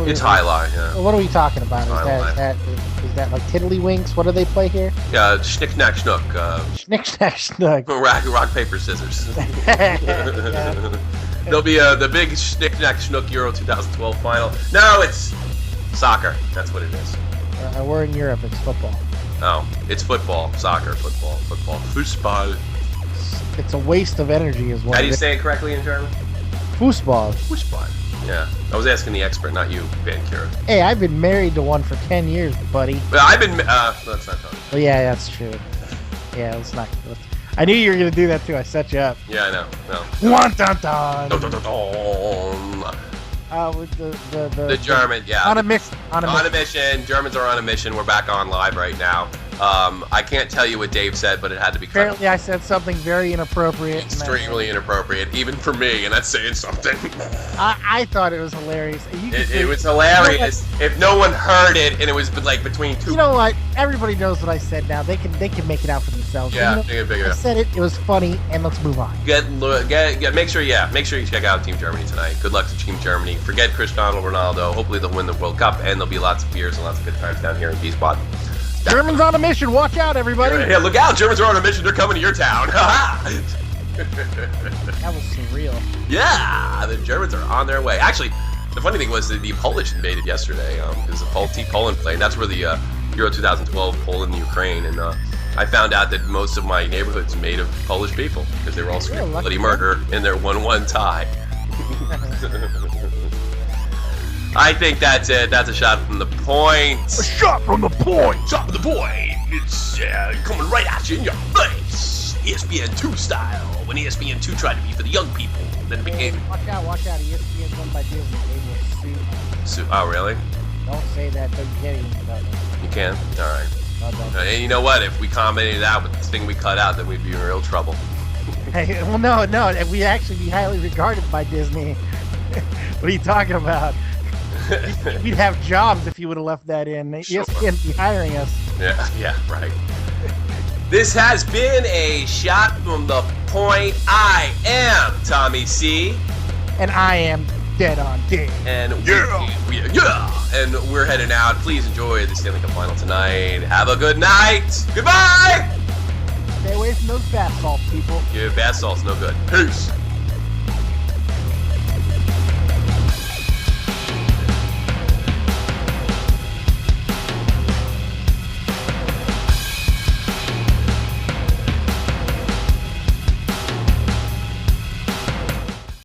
It's Highlight. Yeah. What are we talking about? Is that like Tiddlywinks? What do they play here? Yeah, Schnick Snack Schnook. Schnick Snack Schnook. Rock paper scissors. There'll be the big Schnick Snack Schnook Euro 2012 final. No, it's soccer. That's what it is. We're in Europe. It's football. Oh, it's football. Soccer. Football. Fußball. It's a waste of energy, is what. How do you say it correctly in German? Fußball. Yeah, I was asking the expert, not you, Van Kira. Hey, I've been married to one for 10 years, buddy. Well, I've been. That's not funny. Well, yeah, that's true. Yeah, let's not. I knew you were gonna do that too. I set you up. Yeah, I know. No. Dun, dun, dun. Dun, dun, dun, dun. With the German, yeah. On a mission. Germans are on a mission. We're back on live right now. I can't tell you what Dave said, but it had to be cut. Apparently, I said something very inappropriate. Extremely inappropriate, even for me, and that's saying something. I thought it was hilarious. It was hilarious. If no one heard it, and it was like between two. You know what? Everybody knows what I said now. They can make it out for themselves. Yeah, I said it. It was funny, and let's move on. Make sure you check out Team Germany tonight. Good luck to Team Germany. Forget Cristiano Ronaldo. Hopefully they'll win the World Cup, and there'll be lots of beers and lots of good times down here in B-Spot. Germans on a mission. Watch out, everybody. Yeah, look out. Germans are on a mission. They're coming to your town. That was surreal. Yeah, the Germans are on their way. Actually, the funny thing was that the Polish invaded yesterday because Poland played. That's where the Euro 2012 Poland and Ukraine. And I found out that most of my neighborhood's made of Polish people because they were all screaming bloody murder in their 1-1 tie. I think that's it. That's a shot from the point. A shot from the point. Shot from the point. It's coming right at you in your face. ESPN2 style. When ESPN2 tried to be for the young people, then it became. Watch out. ESPN's owned by Disney. They will sue. Oh, really? Don't say that. You can't even about it. You can? All right. No, don't. And you know what? If we commented that with this thing we cut out, then we'd be in real trouble. Hey, well, no. We'd actually be highly regarded by Disney. What are you talking about? We'd have jobs if you would have left that in. Sure. ESPN be hiring us. Yeah, right. This has been a shot from the point. I am Tommy C. And I am Dead on Dave. And and we're heading out. Please enjoy the Stanley Cup Final tonight. Have a good night. Goodbye. Stay away from those bath salts, people. Yeah, bath salt's no good. Peace.